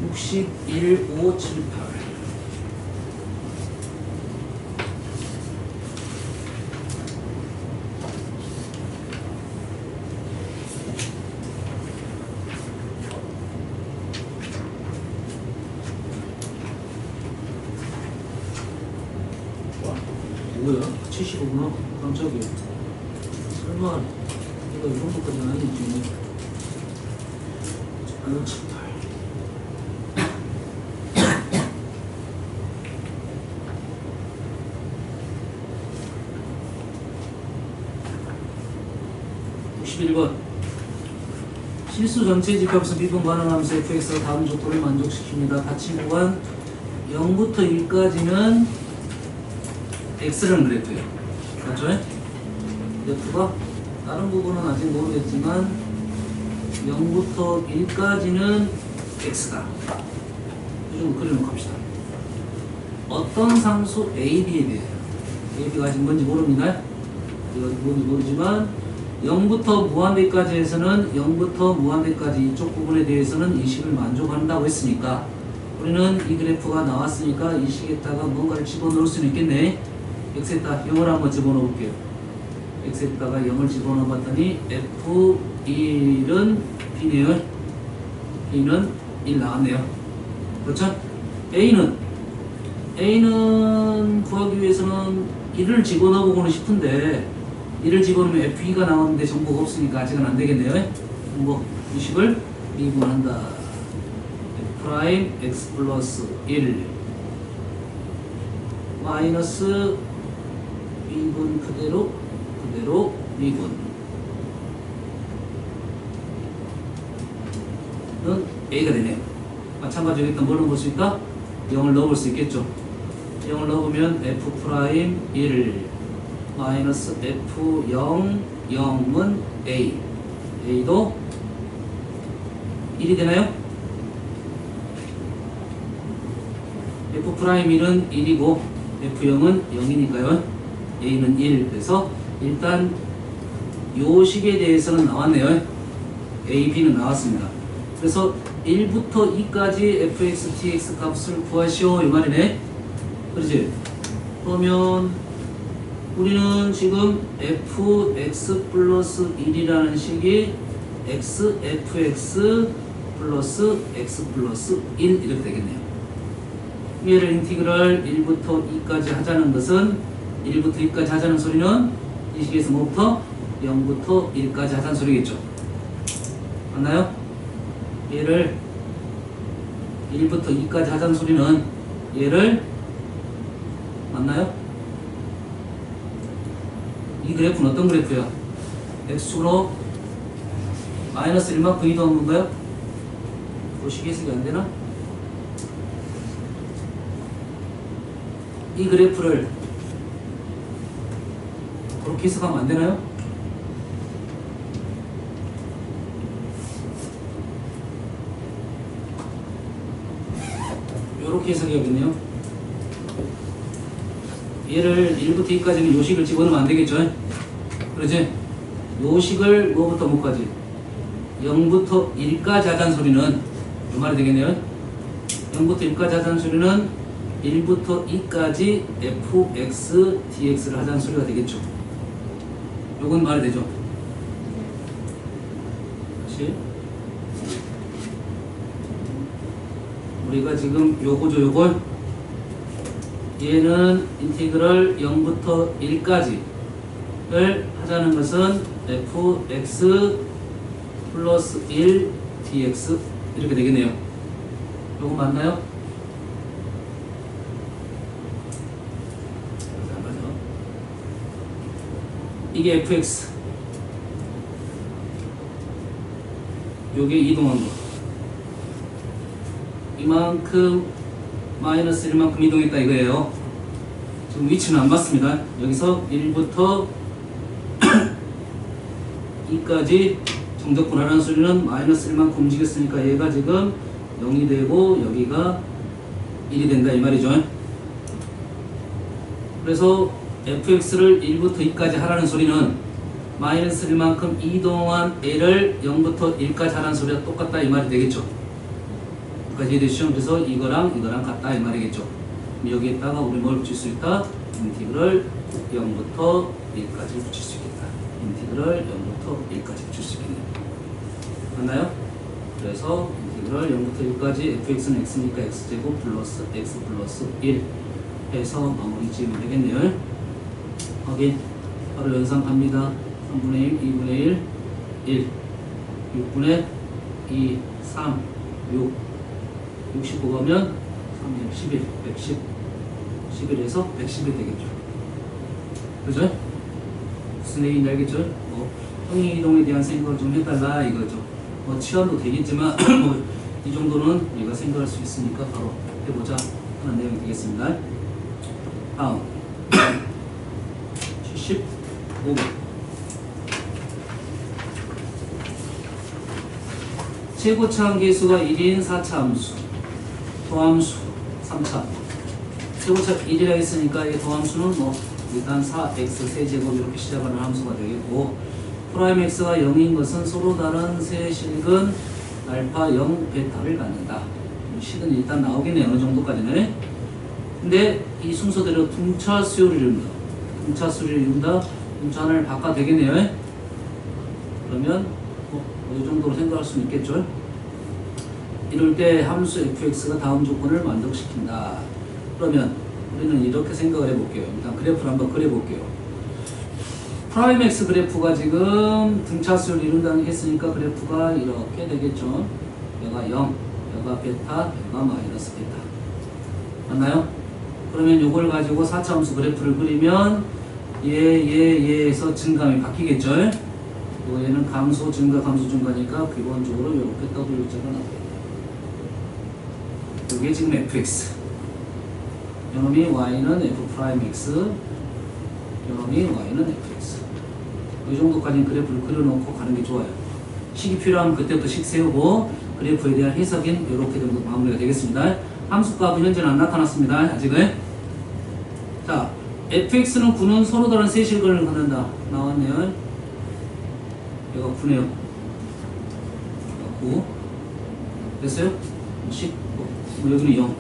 61, 5, 7, 8. 뭐야? 75구나? 깜짝이야. 설마 이거 이 정도까지는 아니지. 아유 참다. 91번 실수 전체 집합에서 미분 반응하면서 fx가 다음 조건을 만족시킵니다. 닫힌 구간 0부터 1까지는 x라는 그래프예요. 맞죠? f가 다른 부분은 아직 모르겠지만 0부터 1까지는 x다. 이 정도 그려놓고 합시다. 어떤 상수 a, b에 대해 ab가 아직 뭔지 모릅니다. 뭔지 모르지만 0부터 무한대까지에서는 0부터 무한대까지 이쪽 부분에 대해서는 이 식을 만족한다고 했으니까 우리는 이 그래프가 나왔으니까 이 식에다가 뭔가를 집어넣을 수는 있겠네. x에다 0을 한번 집어넣어 볼게요. x에다가 0을 집어넣어 봤더니 f1은 b네요. b는 1 나왔네요. 그렇죠? a는 구하기 위해서는 1을 집어넣어 보고는 싶은데 1을 집어넣으면 f2가 나오는데 정보가 없으니까 아직은 안 되겠네요. 정보 이 식을 미분한다. f' x 플러스 1 마이너스 미분 그대로 미분은 a가 되네요. 마찬가지로 일단 뭘 넣을 수 있다? 0을 넣어볼 수 있겠죠. 0을 넣으면 f'1 마이너스 f0 0은 a도 1이 되나요? f'1은 1이고 f0은 0이니까요. a는 1. 그래서 일단 요 식에 대해서는 나왔네요. a, b는 나왔습니다. 그래서 1부터 2까지 fx, tx 값을 구하시오 이 말이네. 그렇지? 그러면 우리는 지금 fx 플러스 1이라는 식이 x, fx 플러스 x 플러스 1 이렇게 되겠네요. 얘를 인티그랄 1부터 2까지 하자는 것은 1부터 2까지 하자는 소리는 이 식에서 뭐부터? 0부터 1까지 하자는 소리겠죠. 맞나요? 얘를 1부터 2까지 하자는 소리는 얘를 맞나요? 이 그래프는 어떤 그래프야? x축으로 마이너스 1만큼 이동한 건가요? 도식 해석이 안 되나? 이 그래프를 그렇게 해석하면 안 되나요? 이렇게 해석해야겠네요. 얘를 1부터 2까지는 요식을 집어넣으면 안 되겠죠? 그러지? 요식을 뭐부터 뭐까지? 0부터 1까지 하자는 소리는 이 말이 되겠네요. 0부터 1까지 하자는 소리는 1부터 2까지 fx, dx를 하자는 소리가 되겠죠. 요건 말이 되죠. 그렇지? 우리가 지금 요거죠, 요걸. 얘는 인티그럴 0부터 1까지를 하자는 것은 fx 플러스 1 dx 이렇게 되겠네요. 요거 맞나요? 이게 fx 요게 이동한 거 이만큼 마이너스 1만큼 이동했다 이거예요. 지금 위치는 안 맞습니다. 여기서 1부터 2까지 정적분하라는 소리는 마이너스 1만큼 움직였으니까 얘가 지금 0이 되고 여기가 1이 된다 이 말이죠. 그래서 fx를 1부터 2까지 하라는 소리는 마이너스 1만큼 이동한 a를 0부터 1까지 하라는 소리가 똑같다 이 말이 되겠죠. 여기까지 이해되시죠? 그래서 이거랑 같다 이 말이겠죠. 여기에다가 우리 뭘 붙일 수 있다? 인티그럴 0부터 1까지 붙일 수 있겠다. 인티그럴 0부터 1까지 붙일 수 있겠네요. 맞나요? 그래서 인티그럴 0부터 1까지 fx는 x니까 x제곱 플러스 x 플러스 1 해서 마무리 지으면 되겠네요. 확인. 바로 연상 갑니다. 3분의 1, 2분의 1, 1 6분의 2, 3, 6 69 가면 3, 6, 11, 110 11에서 110이 되겠죠. 그죠? 무슨 얘기인지 알겠죠? 형이 이동에 대한 생각을 좀 해달라 이거죠. 치환도 되겠지만 이 정도는 우리가 생각할 수 있으니까 바로 해보자 하는 내용이 되겠습니다. 다음 75번 최고차 함계수가 1인 4차 함수 도함수 3차 최고차 1이라 했으니까 이 도함수는 일단 4x 세제곱 이렇게 시작하는 함수가 되겠고 프라임 x가 0인 것은 서로 다른 세 식은 알파 0 베타를 갖는다. 식은 일단 나오겠네 어느 정도까지는. 근데 이 순서대로 둥차 수요를 이룬다. 둥차 수요를 이룬다. 둥차 하나를 바꿔 되겠네요. 그러면 이 정도로 생각할 수 있겠죠. 이럴 때 함수 fx가 다음 조건을 만족시킨다. 그러면 우리는 이렇게 생각을 해볼게요. 일단 그래프를 한번 그려볼게요. 프라임 x 그래프가 지금 등차수를 이룬다는 게 했으니까 그래프가 이렇게 되겠죠. 얘가 0, 얘가 베타, 얘가 마이너스 베타. 맞나요? 그러면 이걸 가지고 4차 함수 그래프를 그리면 얘에서 증감이 바뀌겠죠. 얘는 감소, 증가, 감소, 증가니까 기본적으로 이렇게 W자가 나와요. 이게 지금 fx. 요놈이 y는 f'x, 요놈이 y는 fx. 이 정도까지는 그래프를 그려놓고 가는 게 좋아요. 식이 필요하면 그때부터 식 세우고 그래프에 대한 해석은 이렇게 정도 마무리가 되겠습니다. 함수값은 현재는 안 나타났습니다. 아직은. 자, fx는 9는 서로 다른 세 실근을 갖는다. 나왔네요. 얘가 9네요. 9. 됐어요? 10. 여기는 0.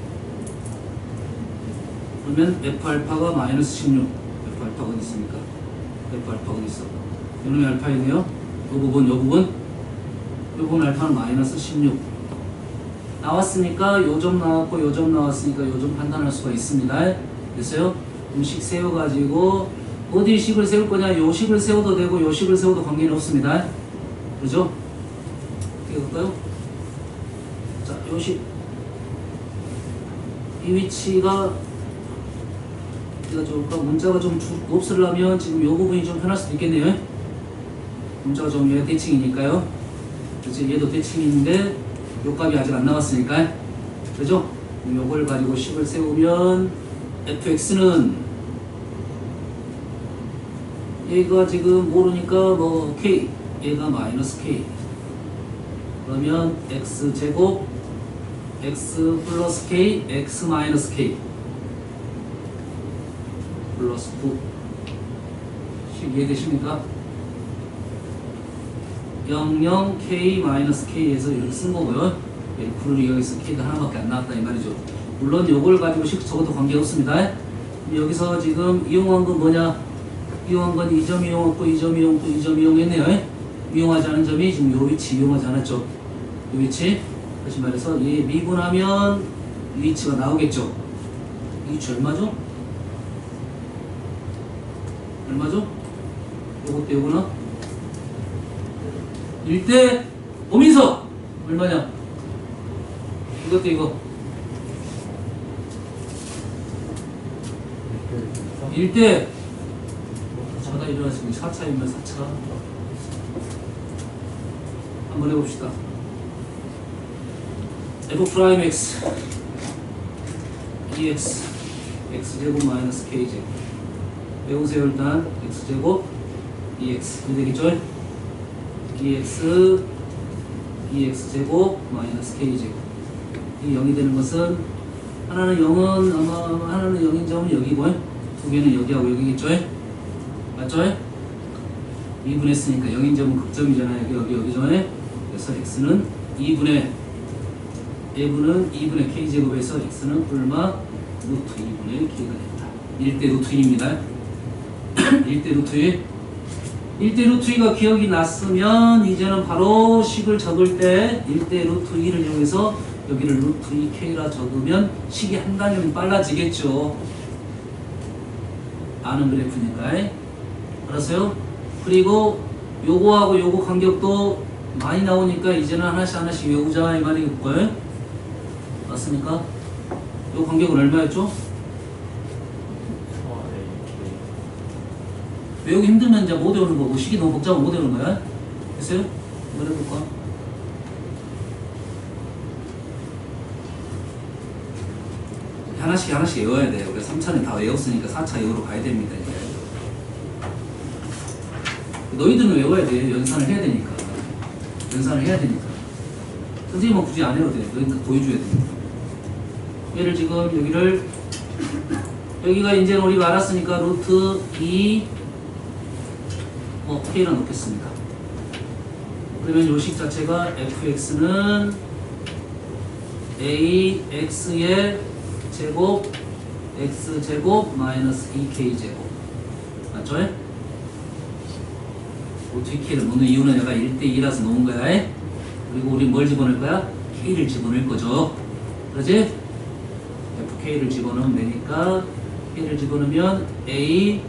그러면 F알파가 마이너스 16. F알파가 어디 있습니까? F알파가 어디 있어? 이놈이 알파이네요. 요 부분 알파는 마이너스 16. 나왔으니까 요점 나왔고 요점 나왔으니까 요점 판단할 수가 있습니다. 됐어요? 음식 세워가지고 어디 식을 세울 거냐? 요 식을 세워도 되고 요 식을 세워도 관계는 없습니다. 그죠? 어떻게 볼까요? 자, 요 식. 이 위치가 어디가 좋을까? 문자가 좀 없으려면 지금 요 부분이 좀 편할 수도 있겠네요. 문자가 좀 얘 대칭이니까요. 그치? 얘도 대칭인데 요 값이 아직 안 나왔으니까. 그죠? 요걸 가지고 식을 세우면 fx는 얘가 지금 모르니까 k, 얘가 마이너스 k. 그러면 x제곱 x 플러스 k, x 마이너스 k 플러스 9. 식 이해되십니까? 00 k 마이너스 k에서 이렇게 쓴 거고요. 9를 여기서 k가 하나밖에 안 나왔다 이 말이죠. 물론 요걸 가지고 식 적어도 관계없습니다. 여기서 지금 이용한 건 뭐냐? 이용한 건 이 점 이용했고 이 점 이용했고 이 점 이용했네요. 이용하지 않은 점이 지금 요 위치 이용하지 않았죠. 요 위치. 다시 말해서 얘 미분하면 이 위치가 나오겠죠. 이 위치 얼마죠? 얼마죠? 요것도 요거나 1대 오민석 얼마냐? 이것도 이거 1대 자다 일어났으면 4차이면 4차 한번 해봅시다. f'x dx x제곱 마이너스 k제곱 외우세요. 일단 x제곱 dx 이렇게 되겠죠? dx dx제곱 마이너스 k제곱 이 0이 되는 것은 하나는 0은 아마 하나는 0인 점은 여기고 두 개는 여기하고 여기겠죠? 맞죠? 미분했으니까 0인 점은 극점이잖아요. 여기죠? 그래서 x는 2분의 F는 2분의 K제곱에서 X는 얼마? 루트 2분의 K가 된다. 1대 루트 2입니다. 1대 루트 2. 1대 루트 2가 기억이 났으면 이제는 바로 식을 적을 때 1대 루트 2를 이용해서 여기를 루트 2K라 적으면 식이 한 단위는 빨라지겠죠. 아는 그래프니까. 알았어요? 그리고 요거하고 요거 간격도 많이 나오니까 이제는 하나씩 외우자 이 말이겠고요. 맞습니까? 요 간격은 얼마였죠? 외우기 힘들면 이제 못 외우는 거고 식이 너무 복잡하면 못 외우는 거야. 됐어요? 한번 해볼까? 하나씩 외워야 돼요. 우리가 3차는 다 외웠으니까 4차 외우러 가야 됩니다. 이제. 너희들은 외워야 돼. 연산을 해야 되니까. 선생님은 굳이 안 해도 돼. 너희들 보여줘야 됩니다. 얘를 지금 여기가 이제 우리가 알았으니까 루트 2 K라 놓겠습니다. 그러면 요식 자체가 fx는 ax의 제곱 x제곱 마이너스 2k제곱 맞죠? 루트 2k를 놓는 이유는 얘가 1대2라서 놓은 거야. 그리고 우리 뭘 집어넣을 거야? k를 집어넣을 거죠. 그러지? fk를 집어넣으면 되니까 k를 집어넣으면 a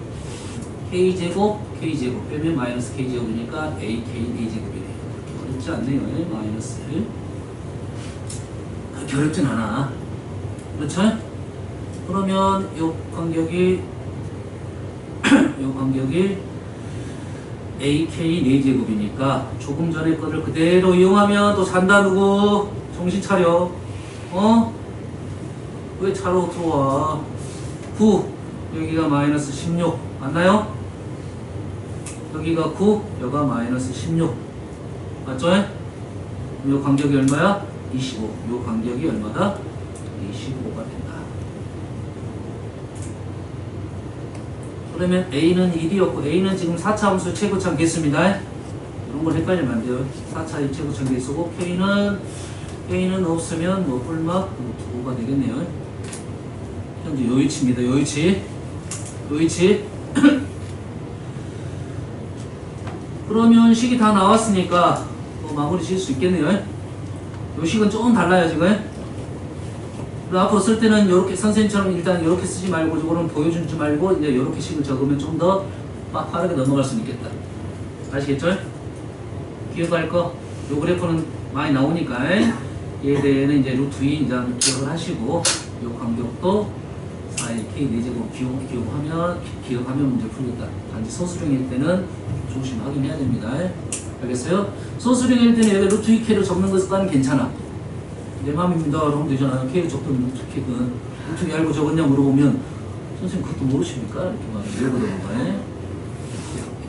k제곱 k제곱 빼면 마이너스 k제곱이니까 ak a제곱이네요. 그렇게 어렵지 않네요. 마이너스 그렇게 어렵진 않아. 그렇죠? 그러면 요 간격이 AK 4제곱이니까 조금 전에 거를 그대로 이용하면 또 산다. 누구? 정신 차려. 왜 차로 들어와? 9 여기가 마이너스 16 맞나요? 여기가 9 여기가 마이너스 16 맞죠? 요 간격이 얼마야? 25 요 간격이 얼마다? 25가 된다. 그러면 A는 1이었고 A는 지금 4차 함수 최고참 개수입니다. 이런 걸 헷갈리면 안 돼요. 4차 최고참 개수고 K는 없으면 뭐 얼마? 5가 되겠네요. 현재 요 위치입니다. 요 위치 그러면 식이 다 나왔으니까 뭐 마무리 지을 수 있겠네요. 요 식은 조금 달라요 지금. 앞으로 쓸 때는 이렇게 선생님처럼 일단 이렇게 쓰지 말고 이거는 보여주지 말고 이제 이렇게 식을 적으면 좀 더 빠르게 넘어갈 수 있겠다. 아시겠죠? 기억할 거. 요 그래프는 많이 나오니까 얘에 대해는 이제 루트 2 이제 기억을 하시고 요 간격도 4의 k 4제곱 기억하면 문제 풀겠다. 단지 소수령일 때는 조심 확인해야 됩니다. 알겠어요? 소수령일 때는 여기 루트 2k를 적는 것과는 괜찮아. 내 맘입니다. 그러면 되잖아요. K를 적든 루트 K든 어떻게 알고 적었냐 물어보면 선생님 그것도 모르십니까? 이렇게 말해보던가.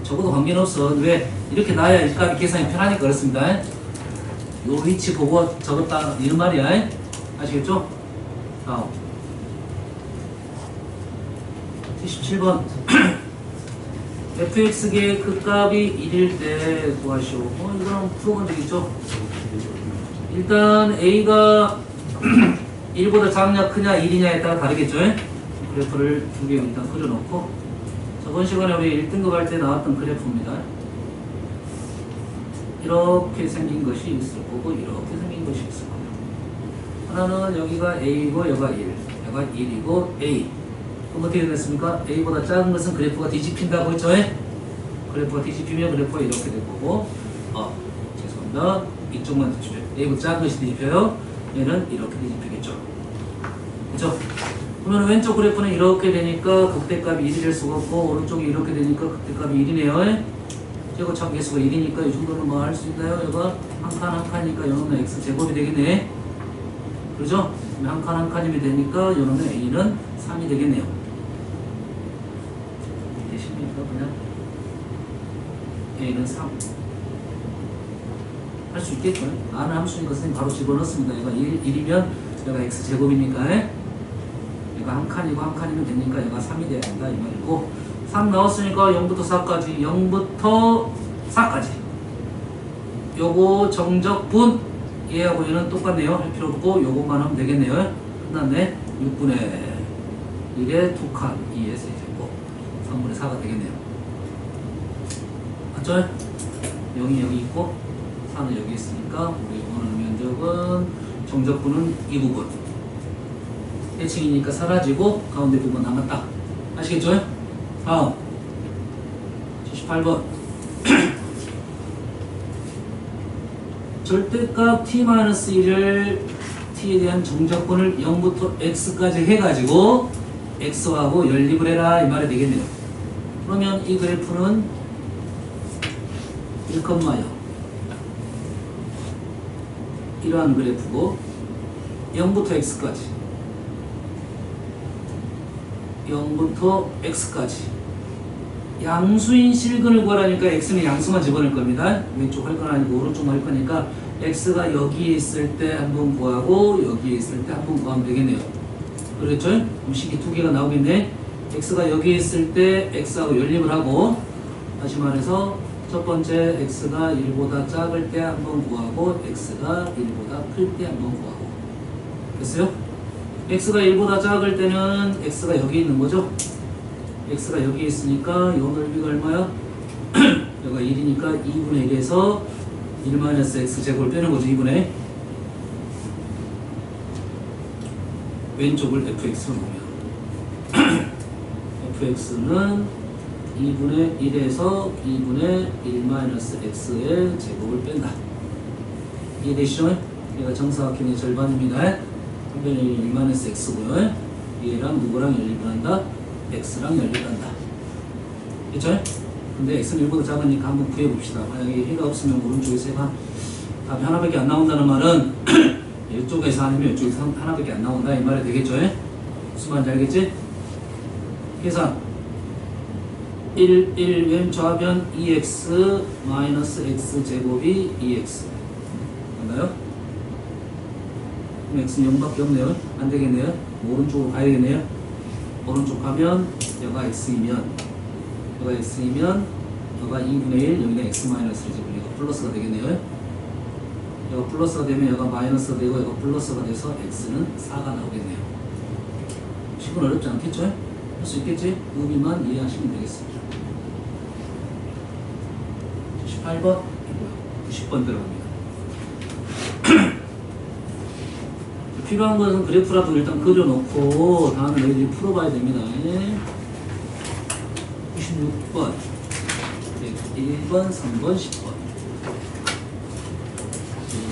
적어도 관계는 없어. 왜? 이렇게 놔야 일값이 계산이 편하니까 그렇습니다. 요 위치 보고 적었다 이런 말이야. 아시겠죠? 다음 77번 fx의 극값이 1일 때 구하시오. 이거는 풀어본 적 있죠? 일단 A가 1보다 작냐 크냐 1이냐에 따라 다르겠죠. 그래프를 두 개 일단 그려놓고 저번 시간에 우리 1등급 할 때 나왔던 그래프입니다. 이렇게 생긴 것이 있을 거고 이렇게 생긴 것이 있을 거고 하나는 여기가 A이고 여기가 1 여기가 1이고 A 그럼 어떻게 됐습니까? A보다 작은 것은 그래프가 뒤집힌다고 했죠. 그래프가 뒤집히면 그래프가 이렇게 될 거고 죄송합니다. 이쪽만 뒤집혀요. A보다 작은 것이 뒤집혀요. 얘는 이렇게 뒤집히겠죠. 그렇죠? 그러면 왼쪽 그래프는 이렇게 되니까 극대값이 1이 될 수가 없고 오른쪽이 이렇게 되니까 극대값이 1이네요. 최고참 개수가 1이니까 이 정도는 뭐 할 수 있나요? 여기가 한 칸 한 칸이니까 요놈은 X제곱이 되겠네. 그렇죠? 한 칸 한 칸이면 되니까 요놈은 A는 3이 되겠네요. 되십니까? 그냥 A는 3 할 수 있겠죠? 아는 함수니까 선생님 바로 집어넣습니다. 얘가 1이면 얘가 X제곱이니까 얘가 한 칸이고 한 칸이면 되니까 얘가 3이 돼야 된다 이 말이고 3 나왔으니까 0부터 4까지 0부터 4까지 요거 정적분 얘하고 얘는 똑같네요. 할 필요 없고 요것만 하면 되겠네요. 끝났네. 6분의 1의 2칸 2의 세제곱 3분의 4가 되겠네요. 맞죠? 0이 여기 있고 4는 여기 있으니까 우리 원하는 면적은 정적분은 이 부분 해칭이니까 사라지고 가운데 부분 남았다. 아시겠죠? 다음 78번 절대값 t-1을 t에 대한 정적분을 0부터 x까지 해가지고 x하고 연립을 해라 이 말이 되겠네요. 그러면 이 그래프는 1,0 이러한 그래프고 0부터 x까지 0부터 x까지 양수인 실근을 구하라니까 x는 양수만 집어넣을 겁니다. 왼쪽 할 건 아니고 오른쪽만 할 거니까 x가 여기에 있을 때 한 번 구하고 여기에 있을 때 한 번 구하면 되겠네요. 그렇죠? 그럼 식이 두 개가 나오겠네. x가 여기에 있을 때 x하고 연립을 하고 다시 말해서 첫 번째 x가 1보다 작을 때 한 번 구하고 x가 1보다 클 때 한 번 구하고 됐어요? x가 1보다 작을 때는 x가 여기 있는 거죠? x가 여기 있으니까 요 넓이가 얼마야? 여기가 1이니까 2분의 1에서 1-x 제곱을 빼는 거죠. 2분의 왼쪽을 fx로 놓으면 fx는 2분의 1에서 2분의 1-x의 제곱을 뺀다. 이해되시죠? 얘가 정사각형의 절반입니다. 1-x고요. 얘랑 누구랑 연립을 한다? x랑 연립한다. 그쵸? 근데 x는 1보다 작으니까 한번 구해봅시다. 만약에 해가 없으면 오른쪽에서 해가 답이 하나밖에 안 나온다는 말은 이쪽에서 아니면 이쪽에서 하나밖에 안 나온다 이 말이 되겠죠? 무슨 말인지 알겠지? 계산 1 왼 좌변 2x 마이너스 x 제곱이 2x 맞나요? 그럼 x는 0밖에 없네요. 안 되겠네요. 오른쪽으로 가야 되겠네요. 오른쪽 가면 여가 x이면 여가 2분의 1 여기가 x 마이너스를 집으면 여가 플러스가 되겠네요. 여가 플러스가 되면 여가 마이너스가 되고 여가 플러스가 돼서 x는 4가 나오겠네요. 식은 어렵지 않겠죠? 할 수 있겠지? 의미만 이해하시면 되겠습니다. 18번 90번 들어갑니다. 필요한 것은 그래프라도 일단 그려놓고 다음에 너희들이 풀어봐야 됩니다. 96번 1번, 3번, 10번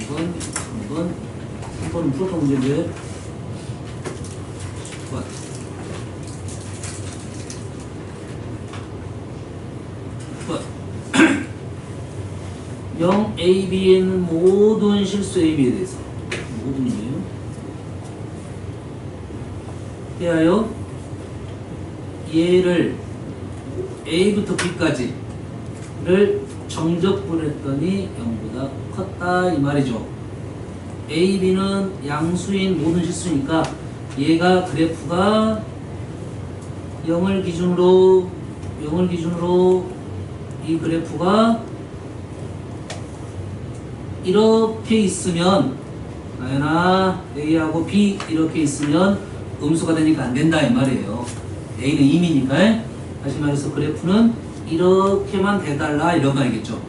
1번, 3번 3번은 풀었던 문제인데 10번 6번 0, A, B에는 모든 실수 A, B에 대해서 모든이에요. 해하여 얘를 A부터 B까지를 정적분했더니 0보다 컸다 이 말이죠. A, B는 양수인 모든 실수니까 얘가 그래프가 0을 기준으로 이 그래프가 이렇게 있으면 나연아 A하고 B 이렇게 있으면 음수가 되니까 안 된다 이 말이에요. A는 임이니까 다시 말해서 그래프는 이렇게만 돼달라 이런 말이겠죠.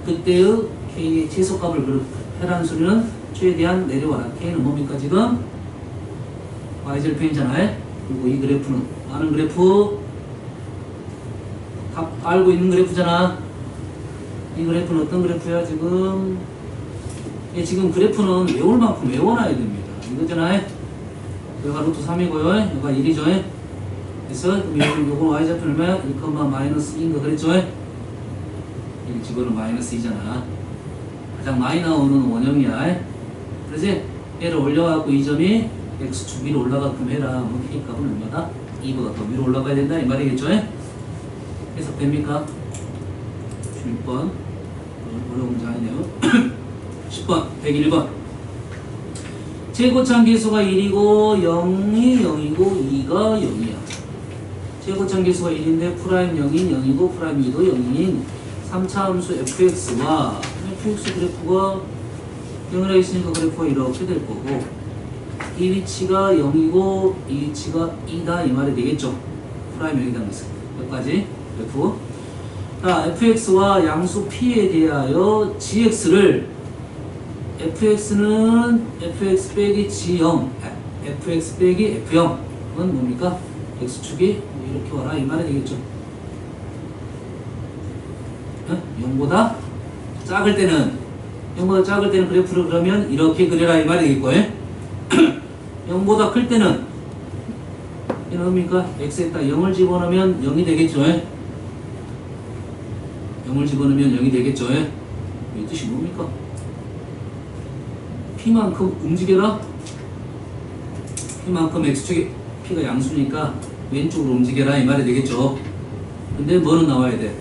그때의 K의 최소값을 해라는 소리는 최대한 내려와라. K는 뭡니까 지금? y절편이잖아요. 그리고 이 그래프는 아는 그래프 다 알고 있는 그래프잖아. 이 그래프는 어떤 그래프야 지금? 지금 그래프는 외울 만큼 외워놔야 됩니다. 이거잖아요. 여기가 루트 3이고요. 여기가 1이죠. 그래서 요건 y좌표 얼마야? 1, 마이너스 2인 거 그랬죠? 1 집어넣으면 마이너스 2잖아. 가장 많이 나오는 원형이야. 그래서 얘를 올려갖고 이 점이 x축 위로 올라가끔 해라. 뭐 k값은 얼마다? 2보다 더 위로 올라가야 된다 이 말이겠죠? 해석됩니까? 16번 어려운 문제 아니네요. 10번 101번 최고참 계수가 1이고 0이 0이고 2가 0이야. 최고참 계수가 1인데 프라임 0인 0이고 프라임 2도 0인 3차 함수 fx와 fx 그래프가 0이라 있으니까 그래프가 이렇게 될 거고 이 위치가 0이고 이 위치가 2다 이 말이 되겠죠. 프라임 0이라는 것은 여기까지 그래프. 자, fx와 양수 p에 대하여 gx를 fx는 fx 빼기 g0 fx 빼기 f0은 뭡니까? x축이 이렇게 와라 이 말이 되겠죠. 0보다 작을 때는 그래프를 그러면 이렇게 그려라 이 말이 되겠고 0보다 클 때는 이는 뭡니까? x에다 0을 집어넣으면 0이 되겠죠. 0을 집어넣으면 0이 되겠죠. 이 뜻이 뭡니까? p만큼 움직여라. p만큼 x축이 p가 양수니까 왼쪽으로 움직여라 이 말이 되겠죠. 근데 뭐는 나와야 돼?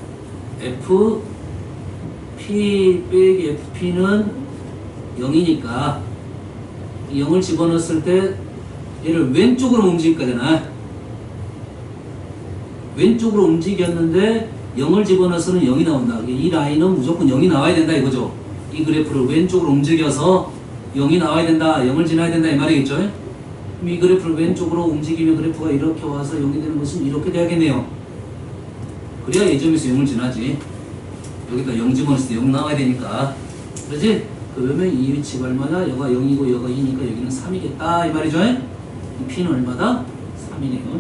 f p 빼기 fp는 0이니까 0을 집어넣었을 때 얘를 왼쪽으로 움직일 거잖아. 왼쪽으로 움직였는데 0을 집어넣어서는 0이 나온다. 이 라인은 무조건 0이 나와야 된다 이거죠. 이 그래프를 왼쪽으로 움직여서 0이 나와야 된다. 0을 지나야 된다 이 말이겠죠. 그럼 이 그래프를 왼쪽으로 움직이면 그래프가 이렇게 와서 0이 되는 것은 이렇게 돼야겠네요. 그래야 예점에서 0을 지나지. 여기다 0 집어넣었을 때 0 나와야 되니까. 그러지? 그러면 이 위치가 얼마냐? 여가 0이고 여가 2니까 여기는 3이겠다 이 말이죠. 이 p는 얼마다? 3이네요.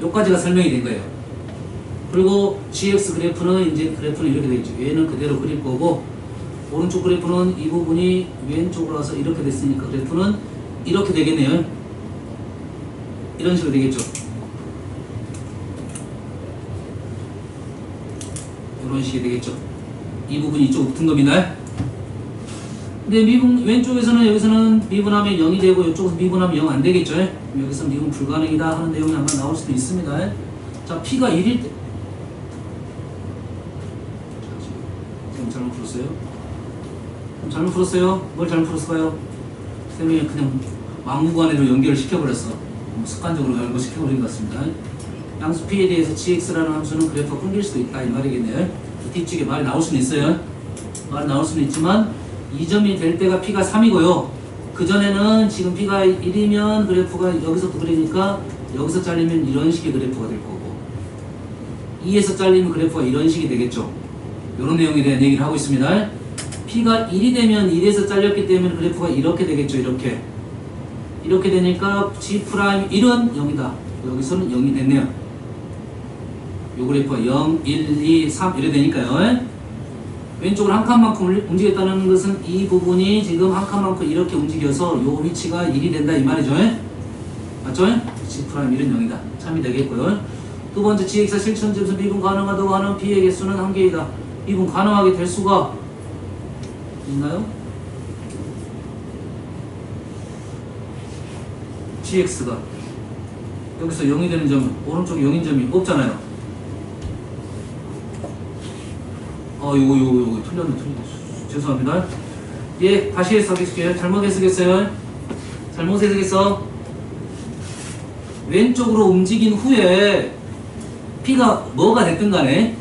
여기까지가 설명이 된 거예요. 그리고 gx 그래프는 이제 그래프는 이렇게 되겠죠. 얘는 그대로 그릴 거고 오른쪽 그래프는 이 부분이 왼쪽으로 와서 이렇게 됐으니까 그래프는 이렇게 되겠네요. 이런 식으로 되겠죠. 이런 식이 되겠죠. 이 부분이 이쪽으로 붙은 겁니다. 근데 미분 왼쪽에서는 여기서는 미분하면 0이 되고 이쪽에서 미분하면 0 안 되겠죠. 여기서 미분 불가능이다 하는 내용이 아마 나올 수도 있습니다. 자, p가 1일 때 지금 잘못 풀었어요? 잘못 풀었어요? 뭘 잘못 풀었을까요? 쌤이 그냥 막무가내로 연결을 시켜버렸어. 습관적으로 연결시켜버린 것 같습니다. 양수 p에 대해서 gx라는 함수는 그래프가 끊길 수도 있다 이 말이겠네요. 뒤쪽에 말이 나올 수는 있어요. 말이 나올 수는 있지만 2점이 될 때가 p가 3이고요. 그전에는 지금 p가 1이면 그래프가 여기서부터 그리니까 여기서 잘리면 이런 식의 그래프가 될 거고 2에서 잘리면 그래프가 이런 식이 되겠죠. 이런 내용에 대한 얘기를 하고 있습니다. p가 1이 되면 1에서 잘렸기 때문에 그래프가 이렇게 되겠죠. 이렇게 되니까 g'1은 0이다. 여기서는 0이 됐네요. 요 그래프가 0, 1, 2, 3 이래 되니까요. 왼쪽으로 한 칸만큼 움직였다는 것은 이 부분이 지금 한 칸만큼 이렇게 움직여서 요 위치가 1이 된다 이 말이죠. 맞죠? G'1은 0이다. 참이 되겠고요. 두 번째 gx가 실천점에서 미분 가능하다고 하는 b의 개수는 한 개이다. 미분 가능하게 될 수가 있나요? gx가 여기서 0이 되는 점, 오른쪽에 0인 점이 없잖아요. 요거 틀렸네. 죄송합니다. 예, 다시 해석해줄게요. 잘못 해석했어요. 잘못 해석했어. 왼쪽으로 움직인 후에 p가 뭐가 됐든 간에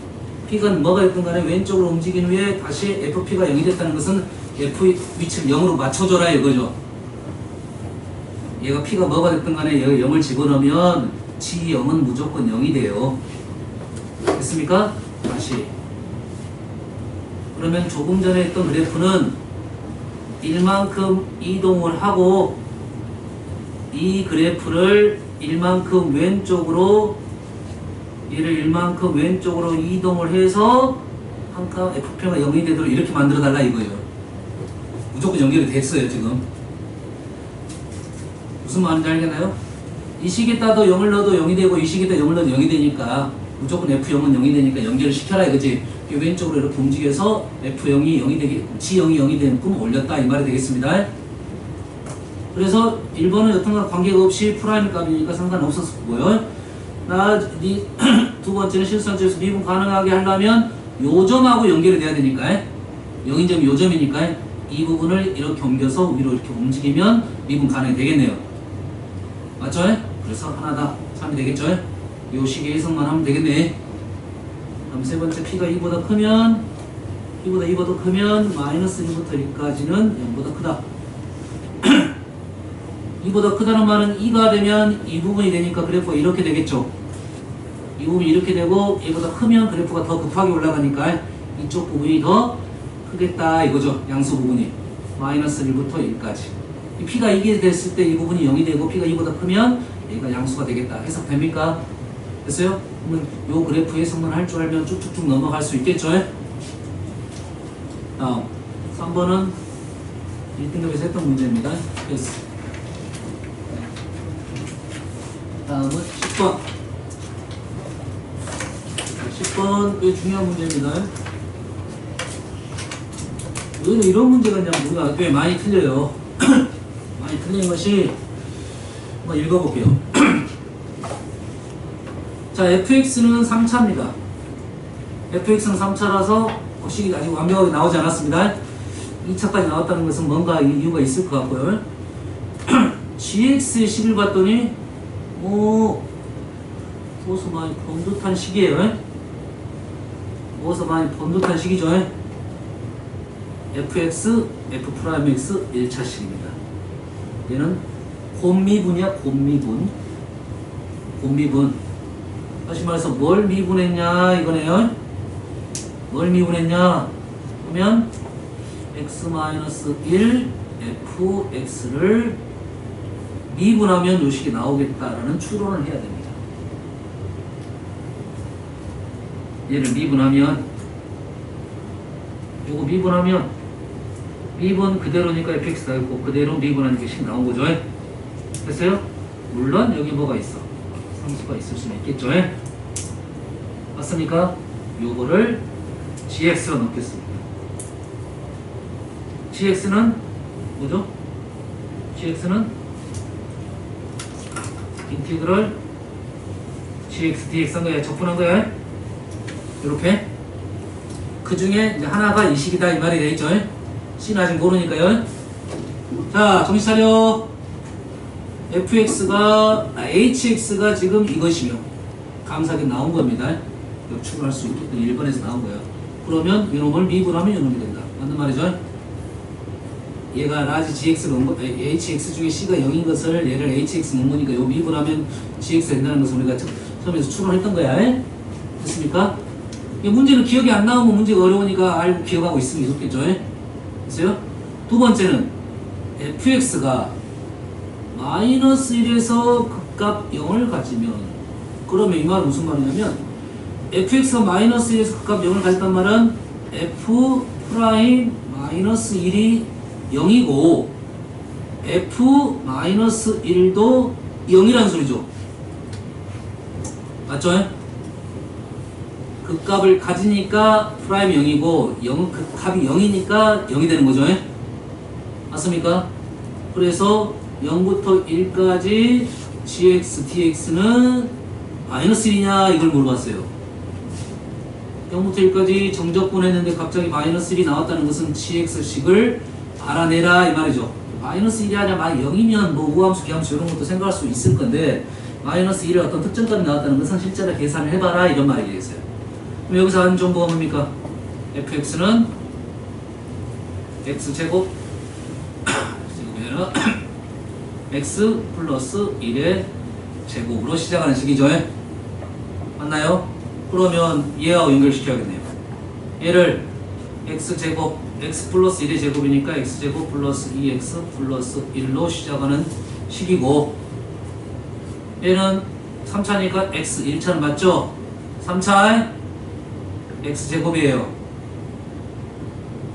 왼쪽으로 움직인 후에 다시 fp가 0이 됐다는 것은 f 위치를 0으로 맞춰줘라 이거죠. 얘가 p가 뭐가 됐든 간에 여기 0을 집어넣으면 g0은 무조건 0이 돼요. 됐습니까? 다시. 그러면 조금 전에 했던 그래프는 1만큼 이동을 하고 이 그래프를 1만큼 왼쪽으로 얘를 1만큼 왼쪽으로 이동을 해서 한 칸 fp가 0이 되도록 이렇게 만들어 달라 이거예요. 무조건 연결이 됐어요 지금. 무슨 말인지 알겠나요? 이 식에다도 0을 넣어도 0이 되고 이 식에다 0을 넣어도 0이 되니까 무조건 F0은 0이 되니까 연결을 시켜라 이거지. 왼쪽으로 이렇게 움직여서 F0이 0이 되게 G0이 0이 되게끔 올렸다 이 말이 되겠습니다. 그래서 1번은 여튼간 관계가 없이 프라임 값이니까 상관없었고요. 두 번째는 실수한점에서 미분 가능하게 하려면 요 점하고 연결이 돼야 되니까 0인 점이 요 점이니까 이 부분을 이렇게 옮겨서 위로 이렇게 움직이면 미분 가능이 되겠네요. 맞죠? 그래서 하나다 3이 되겠죠? 요 식의 해석만 하면 되겠네. 그럼 세 번째 p가 2보다 크면 B보다 2보다 크면 마이너스 1부터 1까지는 0보다 크다. 2보다 크다는 말은 2가 되면 이 부분이 되니까 그래프가 이렇게 되겠죠. 이 부분이 이렇게 되고 얘보다 크면 그래프가 더 급하게 올라가니까 이쪽 부분이 더 크겠다 이거죠. 양수 부분이 마이너스 1부터 1까지. 이 P가 이게 됐을 때 이 부분이 0이 되고 P가 2보다 크면 얘가 양수가 되겠다. 해석됩니까? 됐어요? 그러면 요 그래프의 성분 할 줄 알면 쭉쭉쭉 넘어갈 수 있겠죠? 다음 3번은 1등급에서 했던 문제입니다. 됐어. 다음은 10번. 10번 꽤 중요한 문제입니다. 왜 이런 문제가 있냐면 우리가 꽤 많이 틀려요. 많이 틀린 것이 한번 읽어볼게요. 자, fx는 3차입니다. fx는 3차라서 식이 아직 완벽하게 나오지 않았습니다. 2차까지 나왔다는 것은 뭔가 이유가 있을 것 같고요. gx의 식을 봤더니 어디서 많이 본 듯한 식이에요. 어디서 많이 본 듯한 식이죠. fx, f'x 1차식입니다. 얘는 곱미분이야, 곱미분. 곱미분. 다시 말해서 뭘 미분했냐 이거네요. 뭘 미분했냐 그러면 x-1 fx를 미분하면 요 식이 나오겠다라는 추론을 해야 됩니다. 얘를 미분하면 요거 미분하면 미분 그대로니까 fx가 있고 그대로 미분하는 게 식 나온 거죠. 됐어요? 물론 여기 뭐가 있어? 상수가 있을 수는 있겠죠. 맞습니까? 요거를 gx로 넣겠습니다. gx는 뭐죠? gx는 인티그럴 gx dx 한 거야. 적분한 거야. 이렇게 그 중에 이제 하나가 이 식이다 이 말이 되겠죠. C는 아직 모르니까요. 자, 정신 차려. hx가 지금 이것이며 감사하게 나온 겁니다. 역추를 할 수 있게끔 1번에서 나온 거예요. 그러면 이놈을 미분하면 이놈이 된다. 맞는 말이죠? 얘가 라지 gx를 넣은 거, hx 중에 c가 0인 것을 얘를 hx 넣은 거니까 요 미분하면 gx 된다는 것을 우리가 처음에서 추론했던 거야. 됐습니까? 이 문제는 기억이 안 나오면 문제가 어려우니까 알고 기억하고 있으면 좋겠죠. 됐어요? 두 번째는 fx가 마이너스 1에서 극값 0을 가지면 그러면 이 말은 무슨 말이냐면 fx가 마이너스 1에서 극값 0을 가졌단 말은 f 프라임 마이너스 1이 0이고 f 마이너스 1도 0이라는 소리죠. 맞죠? 극값을 가지니까 프라임 0이고 극값이 0이니까 0이 되는 거죠. 맞습니까? 그래서 0부터 1까지 gx, dx는 마이너스 1이냐 이걸 물어봤어요. 0부터 1까지 정적분 했는데 갑자기 마이너스 1이 나왔다는 것은 gx식을 알아내라 이 말이죠. 마이너스 1이 아니라 0이면 뭐 우함수, 기함수 이런 것도 생각할 수 있을 건데 마이너스 1의 어떤 특정값이 나왔다는 것은 실제로 계산을 해봐라 이런 말이겠어요. 그럼 여기서 하는 정보가 뭡니까? fx는 x제곱 x 플러스 1의 제곱으로 시작하는 식이죠. 맞나요? 그러면 얘하고 연결시켜야겠네요. 얘를 x제곱 x 플러스 1의 제곱이니까 x제곱 플러스 2x 플러스 1로 시작하는 식이고 얘는 3차니까 x 1차는 맞죠? 3차 x제곱이에요.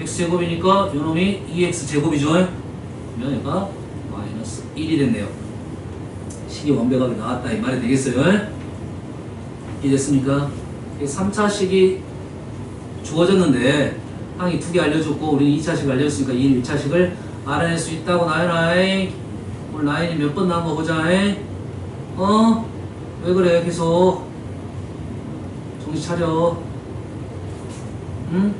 x제곱이니까 요놈이 2x제곱이죠. 그러면 얘가 마이너스 1이 됐네요. 식이 완벽하게 나왔다 이 말이 되겠어요. 이해됐습니까? 3차식이 주어졌는데 항이 2개 알려줬고 우리는 2차식 알려줬으니까 이 1차식을 알아낼 수 있다고 나연아이. 오늘 라인이 몇 번 나온 거 보자. 왜 그래 계속 정신 차려. 응?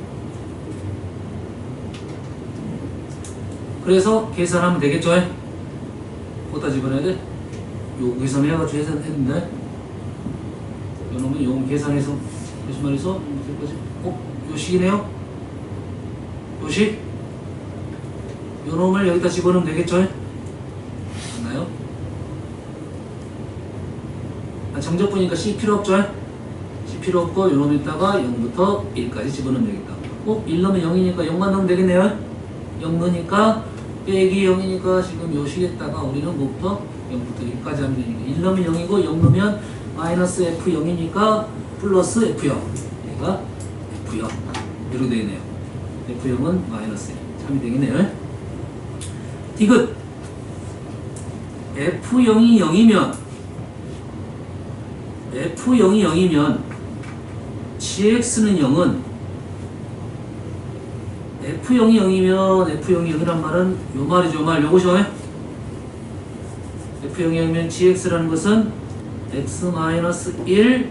그래서 계산하면 되겠죠? 어디다 집어넣어야 돼? 요 계산해가지고 계산했는데 요놈은 요 계산해서 다시 말해서 요 식이네요? 요식 요 놈을 여기다 집어넣으면 되겠죠? 맞나요? 정적분이니까 C 필요 없죠? C 필요 없고 요 놈에다가 0부터 1까지 집어넣으면 되겠다. 1 넣으면 0이니까 0만 넣으면 되겠네요. 0 넣으니까 빼기 0이니까 지금 요식에다가 우리는 뭐부터? 0부터 1까지 하면 되니까 1 넣으면 0이고 0 넣으면 마이너스 F0이니까 플러스 F0. 얘가 F0. 이렇게 되겠네요. F0은 마이너스 3이 되겠네요. 디귿 F0이 0이면 F0이 0이면 GX는 0은 F0이 0이면 F0이 0이란 말은 요 말이죠. 요 말 요거죠. F0이 0이면 GX라는 것은 X-1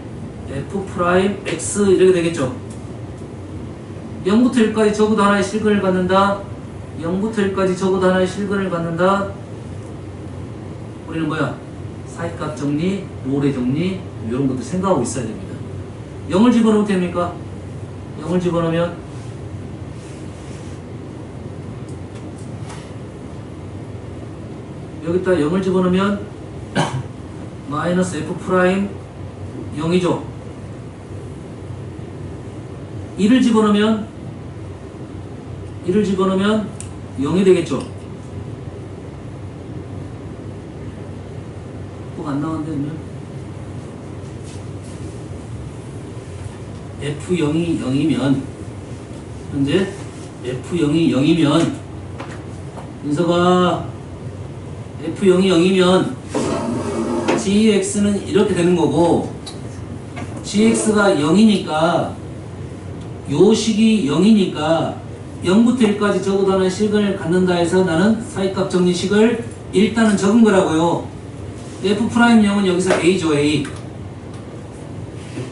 F'X 이렇게 되겠죠. 0부터 1까지 적어도 하나의 실근을 갖는다. 0부터 1까지 적어도 하나의 실근을 갖는다. 우리는 뭐야? 사이값 정리, 롤의 정리 이런 것도 생각하고 있어야 됩니다. 0을 집어넣으면 됩니까? 0을 집어넣으면 여기다 0을 집어넣으면 마이너스 F 프라임 0이죠. 1을 집어넣으면 0이 되겠죠. 꼭 안 나왔는데 그러면 F0이 0이면 현재 F0이 0이면 윤서가 F0이 0이면 GX는 이렇게 되는 거고 GX가 0이니까 요식이 0이니까 0부터 1까지 적어도 하나의 실근을 갖는다 해서 나는 사이값 정리식을 일단은 적은 거라고요. F'0은 여기서 A죠. A.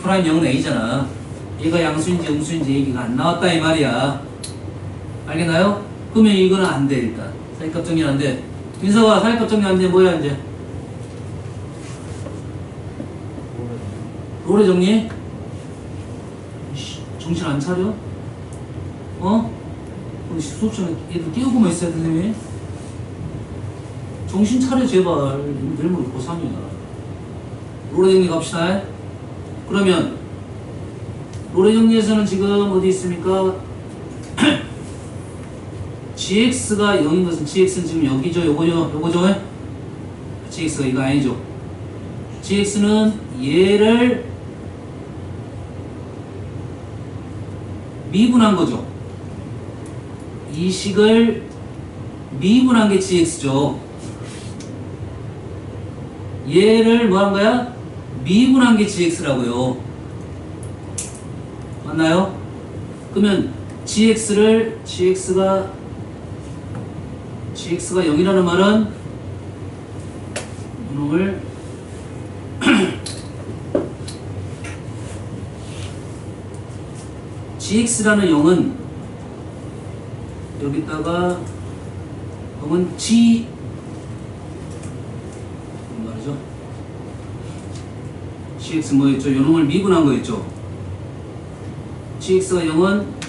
F'0은 A잖아. 얘가 양수인지 음수인지 얘기가 안 나왔다 이 말이야. 알겠나요? 그러면 이거는 안 돼. 일단 사이값 정리 안 돼. 민서가 사이값 정리 안 돼. 뭐야 이제? 롤의 정리? 정신 안 차려? 우리 수업 시간에 애들 깨우고만 있어야 되네. 정신 차려 제발. 내일 모레 고3이야. 롤의 정리 갑시다. 그러면 롤의 정리에서는 지금 어디 있습니까? GX가 0인 것은 GX는 지금 여기죠. 요거죠. GX가 이거 아니죠. GX는 얘를 미분한 거죠. 이 식을 미분한 게 GX죠. 얘를 뭐 한 거야? 미분한 게 GX라고요. 맞나요? 그러면 GX가 0이라는 말은 이놈을 GX라는 0은 여기다가 0은 G 말이죠. GX 뭐였죠? 요놈을 미분한 거였죠. GX가 0은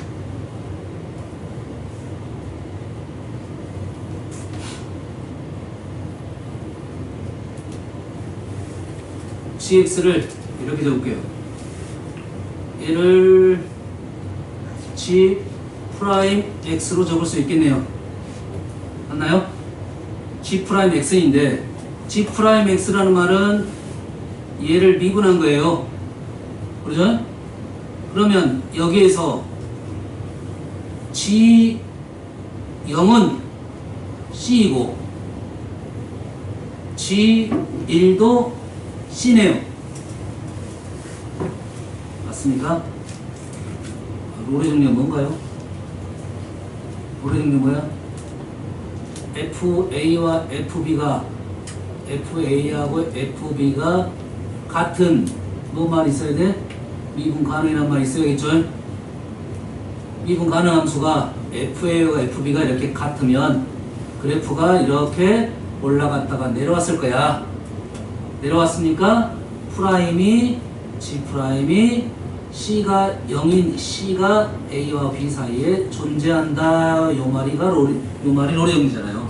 GX를 이렇게 적을게요. 얘를 G 프라임 X로 적을 수 있겠네요. 맞나요? G 프라임 X인데 G 프라임 X라는 말은 얘를 미분한 거예요. 그러죠? 그러면 여기에서 G 0은 C이고 G 1도 C네요. 맞습니까? 롤의 정리가 뭔가요? 롤의 정리 뭐야? FA와 FA하고 FB가 같은 뭐만 있어야 돼? 미분 가능이란 말 있어야겠죠? 미분 가능 함수가 FA와 FB가 이렇게 같으면 그래프가 이렇게 올라갔다가 내려왔을 거야. 내려왔으니까 프라임이 G 프라임이 C가 0인 C가 A와 B 사이에 존재한다. 요 말이 로레 정리잖아요.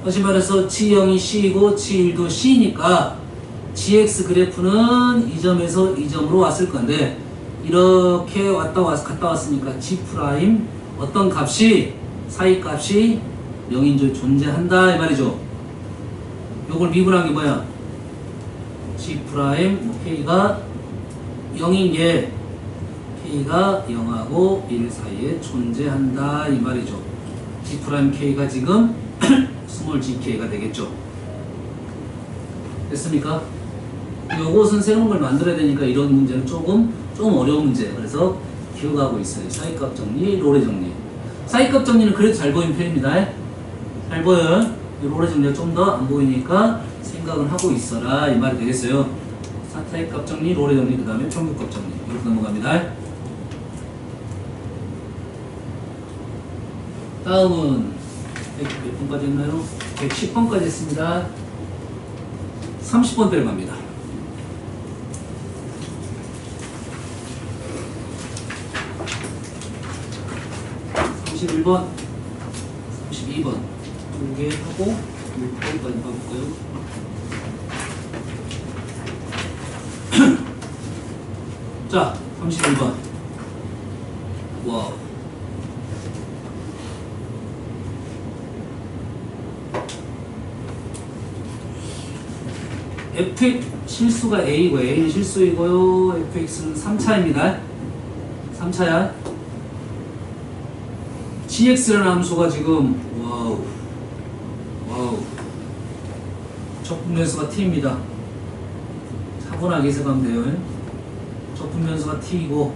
다시 말해서 G0이 C이고 G1도 C니까 GX 그래프는 이 점에서 이 점으로 왔을 건데 이렇게 갔다 왔으니까 G 프라임 어떤 값이 사이 값이 0인 존재한다 이 말이죠. 요걸 미분한 게 뭐야? G 프라임 K가 0인 게 K가 0하고 1 사이에 존재한다 이 말이죠. G 프라임 K가 지금 스몰 gK가 되겠죠. 됐습니까? 요것은 새로운 걸 만들어야 되니까 이런 문제는 조금 어려운 문제. 그래서 기억하고 있어요. 사이값 정리, 로레 정리. 사이값 정리는 그래도 잘 보이는 편입니다. 잘 보여요. 로레 정리가 좀 더 안 보이니까 생각을 하고 있어라 이 말이 되겠어요. 사이값 정리, 로레 정리, 그 다음에 평균값 정리. 이렇게 넘어갑니다. 다음은 몇 번까지 했나요? 110번까지 했습니다. 30번대로 갑니다. 31번, 32번 두 개 하고 6번까지 가볼까요? 자, 31번. 와우. fx 실수가 a고 a는 실수이고요. fx는 3차입니다. 3차야. gx라는 함수가 지금 와우 적분변수가 t입니다. 차분하게 해석하면 돼요. 적분변수가 t이고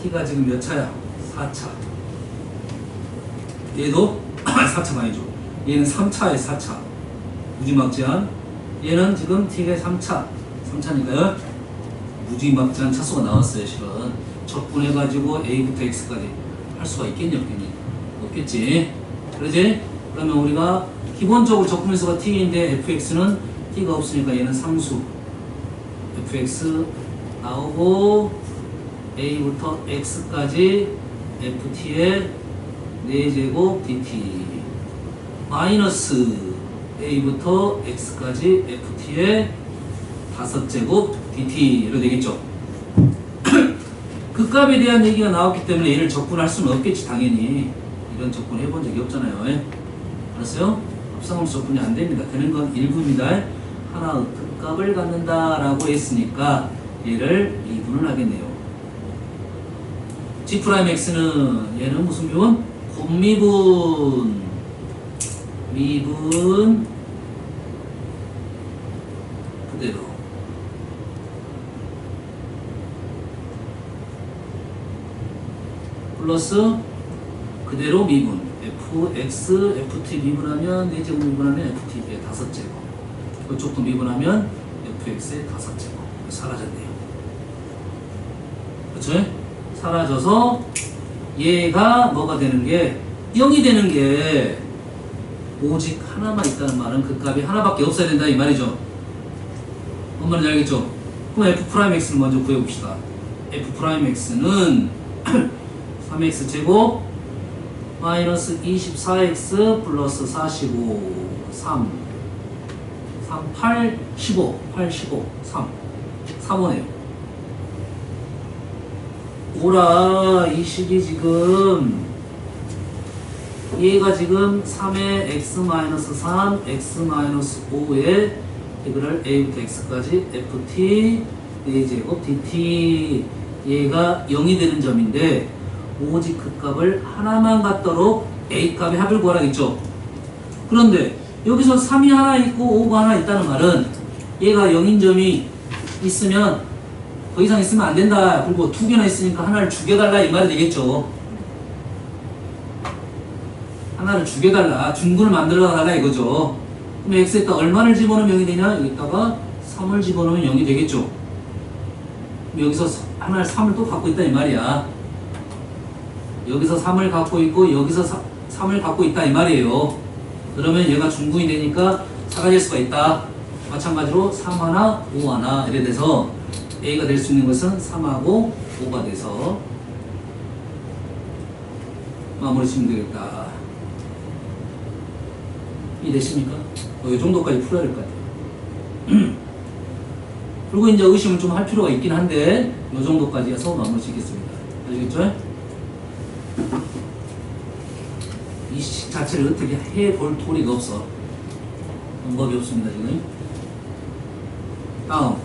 t가 지금 몇 차야? 4차. 얘도 4차가 아니죠. 얘는 3차에 4차. 무지막지한. 얘는 지금 t가 3차니까요. 무지막지한 차수가 나왔어요. 실은 적분해가지고 a부터 x까지 할 수가 있겠니 없겠니? 없겠지. 그러지? 그러면 우리가 기본적으로 적분변수가 t인데 fx는 t가 없으니까 얘는 상수 fx 나오고 a부터 x까지 ft의 4제곱 dt 마이너스 a부터 x까지 ft의 5제곱 dt로 되겠죠. 그 값에 대한 얘기가 나왔기 때문에 얘를 적분할 수는 없겠지. 당연히 이런 적분 해본 적이 없잖아요. 알았어요? 합성함수 적분이 안 됩니다. 되는 건 일부입니다. 하나 그 값을 갖는다 라고 했으니까 얘를 미분을 하겠네요. G'X는 얘는 무슨 미분? 미분 그대로 플러스 그대로 미분 fx, ft 미분하면 4제곱 미분하면 ft의 5제곱 이쪽도 미분하면 fx의 5제곱 사라졌네요. 그렇죠? 사라져서 얘가 뭐가 되는 게 0이 되는 게 오직 하나만 있다는 말은 그 값이 하나밖에 없어야 된다 이 말이죠. 뭔 말인지 알겠죠? 그럼 f'x를 먼저 구해봅시다. f'x는 3x 제곱 마이너스 24x 플러스 45 3 8 15 3 3호네요. 오라 이 식이 지금 얘가 지금 3의 x-3 x-5에 이거를 a부터 x까지 ft 4제곱 dt 얘가 0이 되는 점인데 오직 그 값을 하나만 갖도록 a 값의 합을 구하라겠죠. 그런데 여기서 3이 하나 있고 5가 하나 있다는 말은 얘가 0인 점이 있으면 더 이상 있으면 안 된다. 그리고 2개나 있으니까 하나를 죽여달라 이 말이 되겠죠. 하나를 죽여달라. 중근을 만들어달라 이거죠. 그럼 x에다 얼마를 집어넣으면 0이 되냐? 여기다가 3을 집어넣으면 0이 되겠죠. 그럼 여기서 하나를 3을 또 갖고 있다 이 말이야. 여기서 3을 갖고 있고 여기서 3을 갖고 있다 이 말이에요. 그러면 얘가 중근이 되니까 사라질 수가 있다. 마찬가지로 3 하나, 5 하나 이래 돼서 a가 될 수 있는 것은 3하고 5가 돼서 마무리 치면 되겠다. 이해되십니까? 이 정도까지 풀어야 될 것 같아요. 그리고 이제 의심을 좀 할 필요가 있긴 한데 이 정도까지 해서 마무리 짓겠습니다. 아시겠죠? 이 식 자체를 어떻게 해볼 도리가 없어. 방법이 없습니다, 지금. 다음.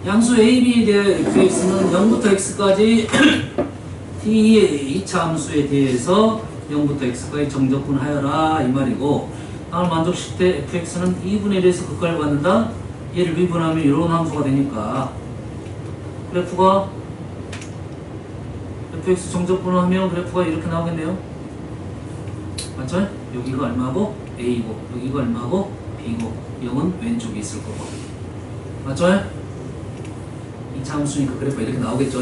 양수 AB에 대한 fx는 0부터 x까지 t의 2차 함수에 대해서 0부터 x까지 정적분하여라 이 말이고, 다음을 만족시킬 때 fx는 2분의 1에서 극과를 받는다. 얘를 미분하면 이런 함수가 되니까 그래프가 fx 정적분하면 그래프가 이렇게 나오겠네요. 맞죠? 여기가 얼마고 a고 여기가 얼마고 b고 0은 왼쪽에 있을 거고, 맞죠? 2차 함수니까 그래프가 이렇게 나오겠죠?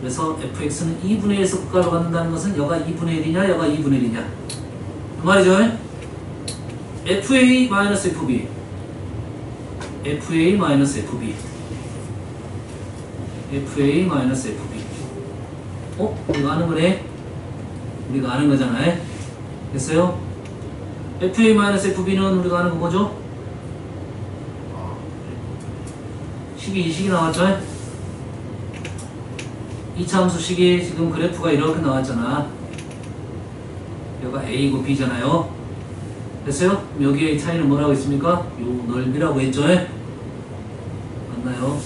그래서 fx는 2분의 1에서 극과로 갖는다는 것은 여가 2분의 1이냐 여가 2분의 1이냐 그 말이죠. fa-fb fa-fb fa-fb 우리가 아는 거네? 우리가 아는 거잖아요. 됐어요? fa-fb는 우리가 아는 거 뭐죠? 식이 이 식이 나왔죠? 2차 함수 식이 지금 그래프가 이렇게 나왔잖아. 여기가 a고 b잖아요. 됐어요? 여기의 차이는 뭐라고 했습니까? 요 넓이라고 했죠? 맞나요?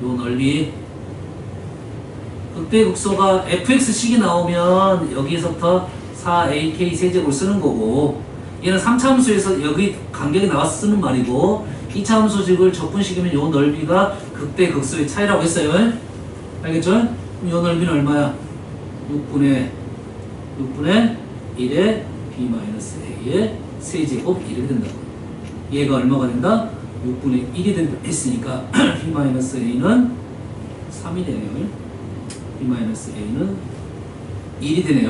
요 넓이. 극대 극소가 fx식이 나오면 여기에서부터 4ak 세제곱을 쓰는 거고, 얘는 3차 함수에서 여기 간격이 나와서 쓰는 말이고, 2차 함수식을 적분식이면 요 넓이가 극대 극소의 차이라고 했어요. 알겠죠? 그럼 요 넓이는 얼마야? 6분의 1에 b-a의 세제곱 1이 된다고. 얘가 얼마가 된다? 6분의 1이 된다 했으니까 b-a는 3이 되네요. b-a는 1이 되네요.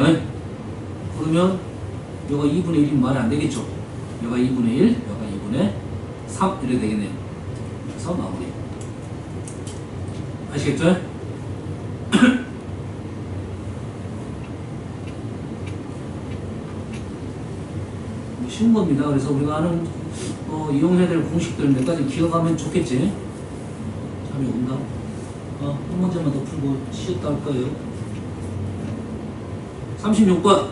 그러면 여가 2분의 1이면 말이 안 되겠죠. 여가 2분의 1, 여가 2분의 3 이렇게 되겠네요. 그래서 마무리. 아시겠죠? 쉬운 겁니다. 그래서 우리가 아는 이용해야 될 공식들 몇 가지 기억하면 좋겠지. 잠이 온다. 한 문제만 더 풀고 쉬었다 할 거예요. 36번.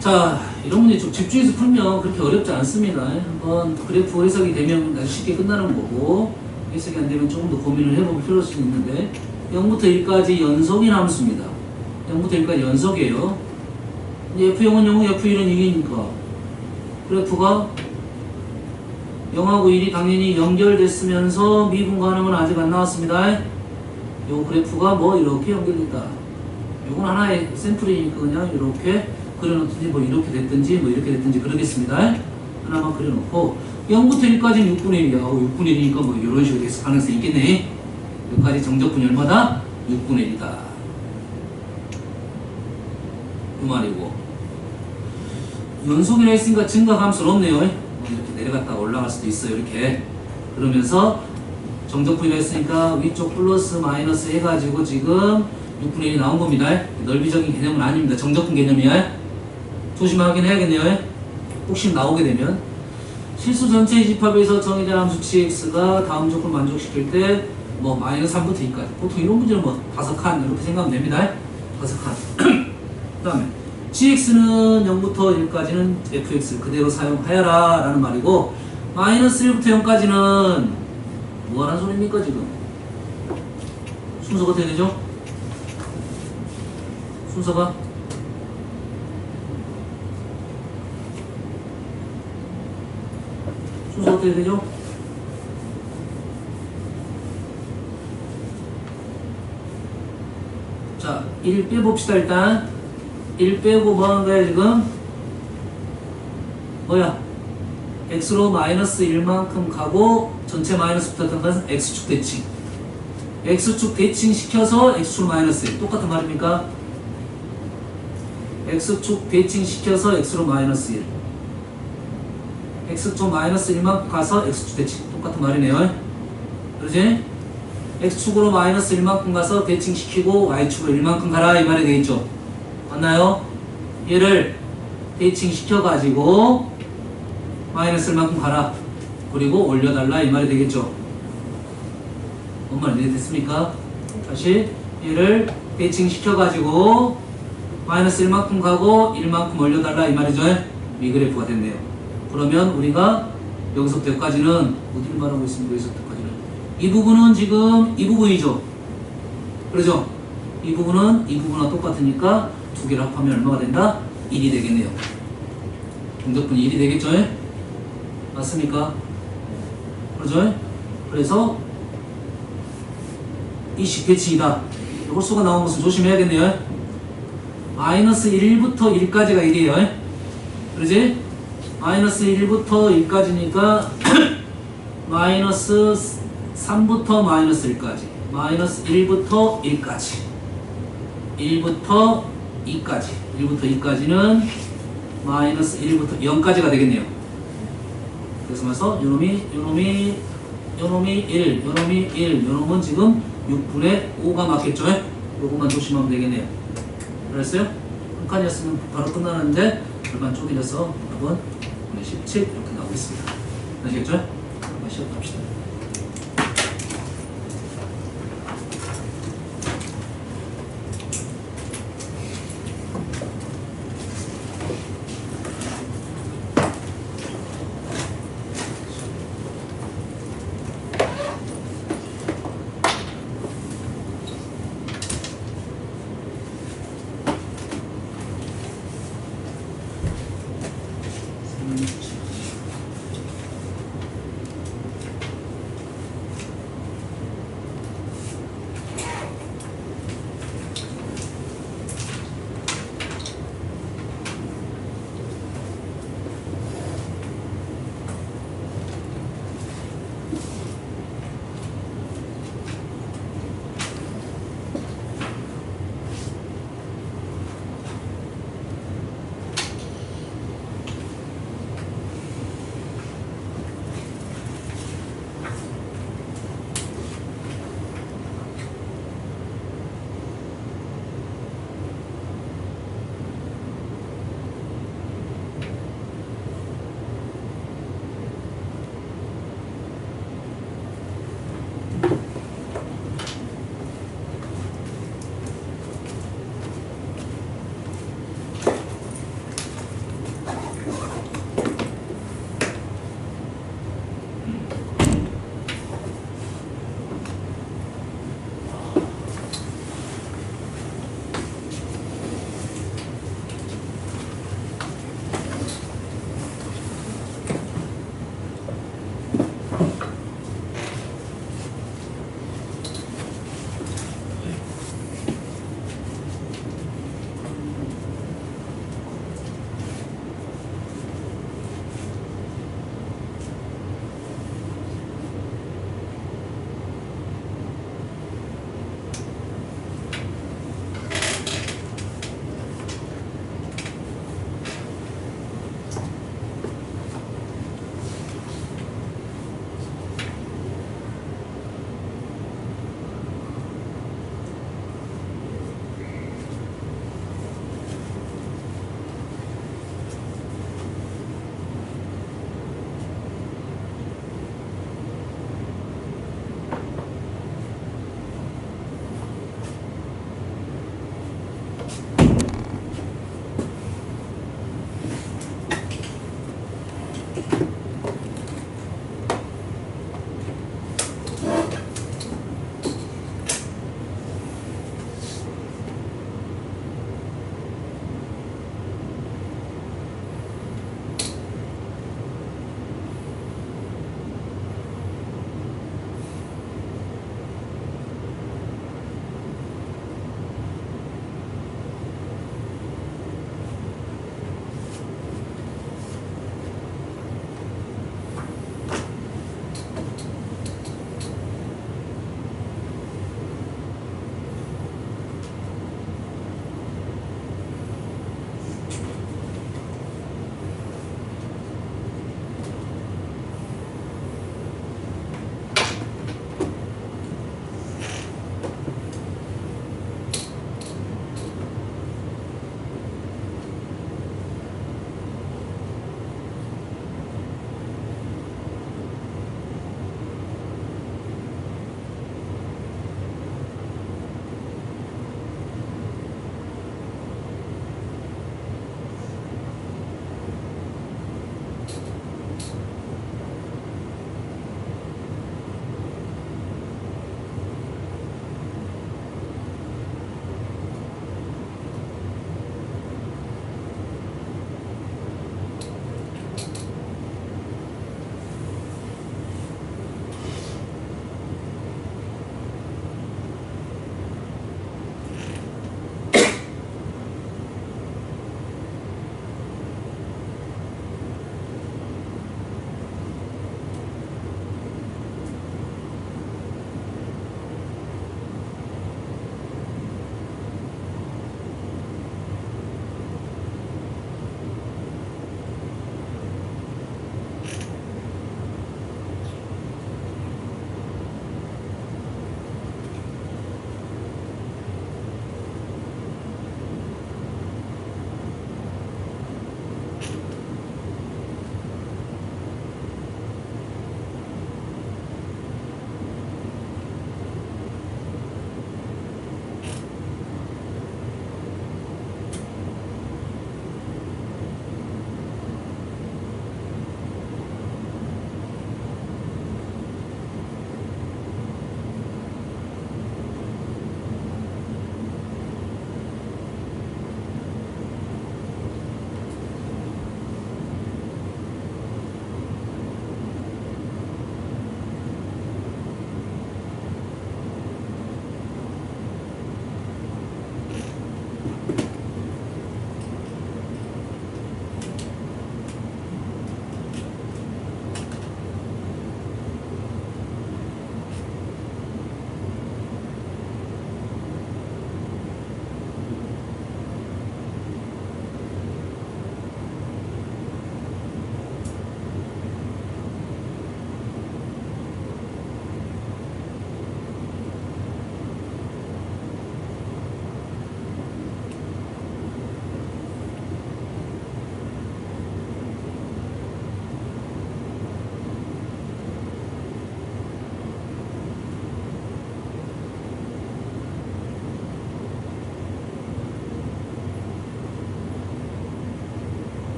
자, 이런 문제 좀 집중해서 풀면 그렇게 어렵지 않습니다. 한번 그래프 해석이 되면 아주 쉽게 끝나는 거고, 해석이 안 되면 조금 더 고민을 해볼 필요가 있는데, 0부터 1까지 연속인 함수입니다. 0부터 1까지 연속이에요. F0은 0, F1은 2이니까 그래프가 0하고 1이 당연히 연결됐으면서 미분 가능은 아직 안 나왔습니다. 요 그래프가 뭐 이렇게 연결됐다. 요건 하나의 샘플이니까 그냥 이렇게 그려놓든지 뭐 이렇게 됐든지 뭐 이렇게 됐든지 그러겠습니다. 하나만 그려놓고 0부터 1까지는 6분의 1이야. 6분의 1이니까 뭐 이런 식으로 됐을 가능성이 있겠네. 여기까지 정적분이 얼마다? 6분의 1이다. 그 말이고, 연속이라 했으니까 증가함수는 없네요. 이렇게 내려갔다가 올라갈 수도 있어요. 이렇게 그러면서 정적분이라 했으니까 위쪽 플러스 마이너스 해가지고 지금 6분의 1이 나온 겁니다. 넓이적인 개념은 아닙니다. 정적분 개념이야. 조심하긴 해야겠네요. 혹시 나오게 되면 실수 전체의 집합에서 정의된 함수 gx가 다음 조건을 만족시킬 때 뭐 마이너스 3부터 2까지, 보통 이런 문제는 뭐 5칸 이렇게 생각하면 됩니다. 5칸. 그 다음에 gx는 0부터 1까지는 fx를 그대로 사용하여라 라는 말이고, 마이너스 1부터 0까지는 뭐하는 소리입니까 지금? 순서가 어떻게 되죠? 순서가 어떻게 되죠? 자, 1 빼봅시다. 일단 1 빼고 뭐 하는 거야 지금? 뭐야? x로 마이너스 1만큼 가고 전체 마이너스 붙었던 것은 x축 대칭. x축 대칭 시켜서 x축 마이너스 1. 똑같은 말입니까? x축 대칭 시켜서 x로 마이너스 1. x축 마이너스 1만큼 가서 x축 대칭. 똑같은 말이네요. 그러지? x축으로 마이너스 1만큼 가서 대칭시키고 y축으로 1만큼 가라 이 말이 되겠죠. 맞나요? 얘를 대칭시켜가지고 마이너스 1만큼 가라. 그리고 올려달라 이 말이 되겠죠. 뭔 말이 됐습니까? 다시 얘를 대칭시켜가지고 마이너스 1만큼 가고 1만큼 올려달라 이 말이죠. 이 그래프가 됐네요. 그러면 우리가 여기서부터 여기까지는 어디를 말하고 있습니까? 여기서부터 여기까지는 이 부분은 지금 이 부분이죠. 그러죠? 이 부분은 이 부분과 똑같으니까 두 개를 합하면 얼마가 된다? 1이 되겠네요. 공적분이 1이 되겠죠? 맞습니까? 그러죠? 그래서 이 식대칭이다. 홀수가 나온 것은 조심해야겠네요. 마이너스 1부터 1까지가 1이에요. 그러지? 마이너스 1부터 1까지니까 마이너스 3부터 마이너스 1까지 마이너스 1부터 1까지 1부터 2까지 1부터 2까지는 마이너스 1부터 0까지가 되겠네요. 그래서 말해서 요놈이 1 요놈이 1 요놈은 지금 6분의 5가 맞겠죠? 요것만 조심하면 되겠네요. 그랬어요? 한 칸이었으면 바로 끝나는데 절반 쪼개져서 답은 17 이렇게 나오겠습니다. 아시겠죠? 한번 시작합시다.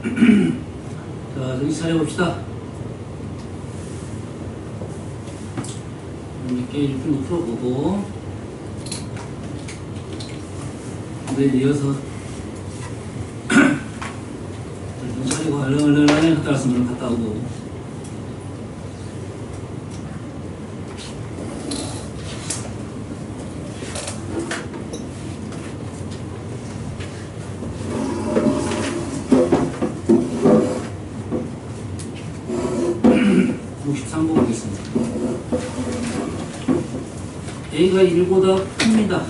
자, 정신 차려봅시다. 몇 개 일품 풀어보고, 내일 이어서 정신 차리고 얼른 갔다 왔으면 갔다 오고. 63번 보겠습니다. A가 1보다 큽니다.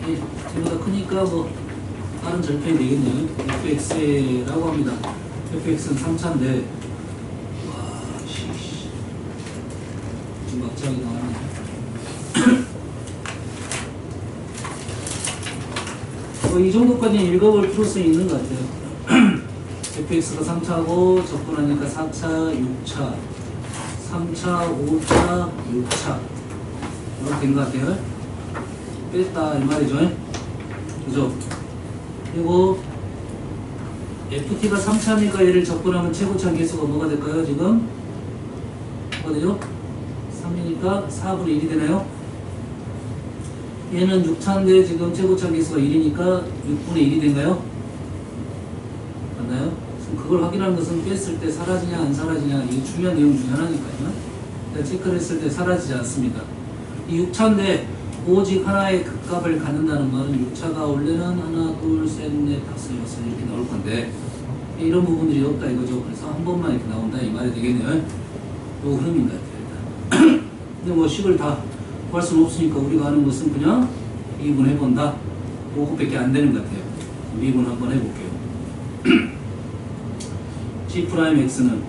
A보다 크니까 뭐 다른 절편이 되겠네요. fx라고 합니다. fx는 3차인데 와, 좀 막장이 나왔네. 이 정도까지는 읽어볼 필요성이 있는 것 같아요. fx가 3차고 접근하니까 4차, 6차, 3차, 5차, 6차 이렇게 된 것 같아요. 뺐다 이 말이죠. 그죠? 그리고 ft가 3차니까 얘를 접근하면 최고차 개수가 뭐가 될까요? 지금 뭐가 되죠? 3이니까 4분의 1이 되나요? 얘는 6차인데 지금 최고차 개수가 1이니까 6분의 1이 된가요? 맞나요? 그걸 확인하는 것은 뺐을 때 사라지냐 안 사라지냐 이 중요한 내용 중 하나니까요. 체크를 했을 때 사라지지 않습니다. 이 6차인데 오직 하나의 극값을 갖는다는 말은 6차가 원래는 하나, 둘, 셋, 넷, 다섯, 여섯 이렇게 나올 건데 이런 부분들이 없다 이거죠. 그래서 한 번만 이렇게 나온다 이 말이 되겠네요. 요 흐름인 것 같아요. 일단. 근데 뭐 식을 다 구할 수는 없으니까 우리가 하는 것은 그냥 미분해본다. 그것밖에 안 되는 것 같아요. 미분 한번 해볼게요. G'X는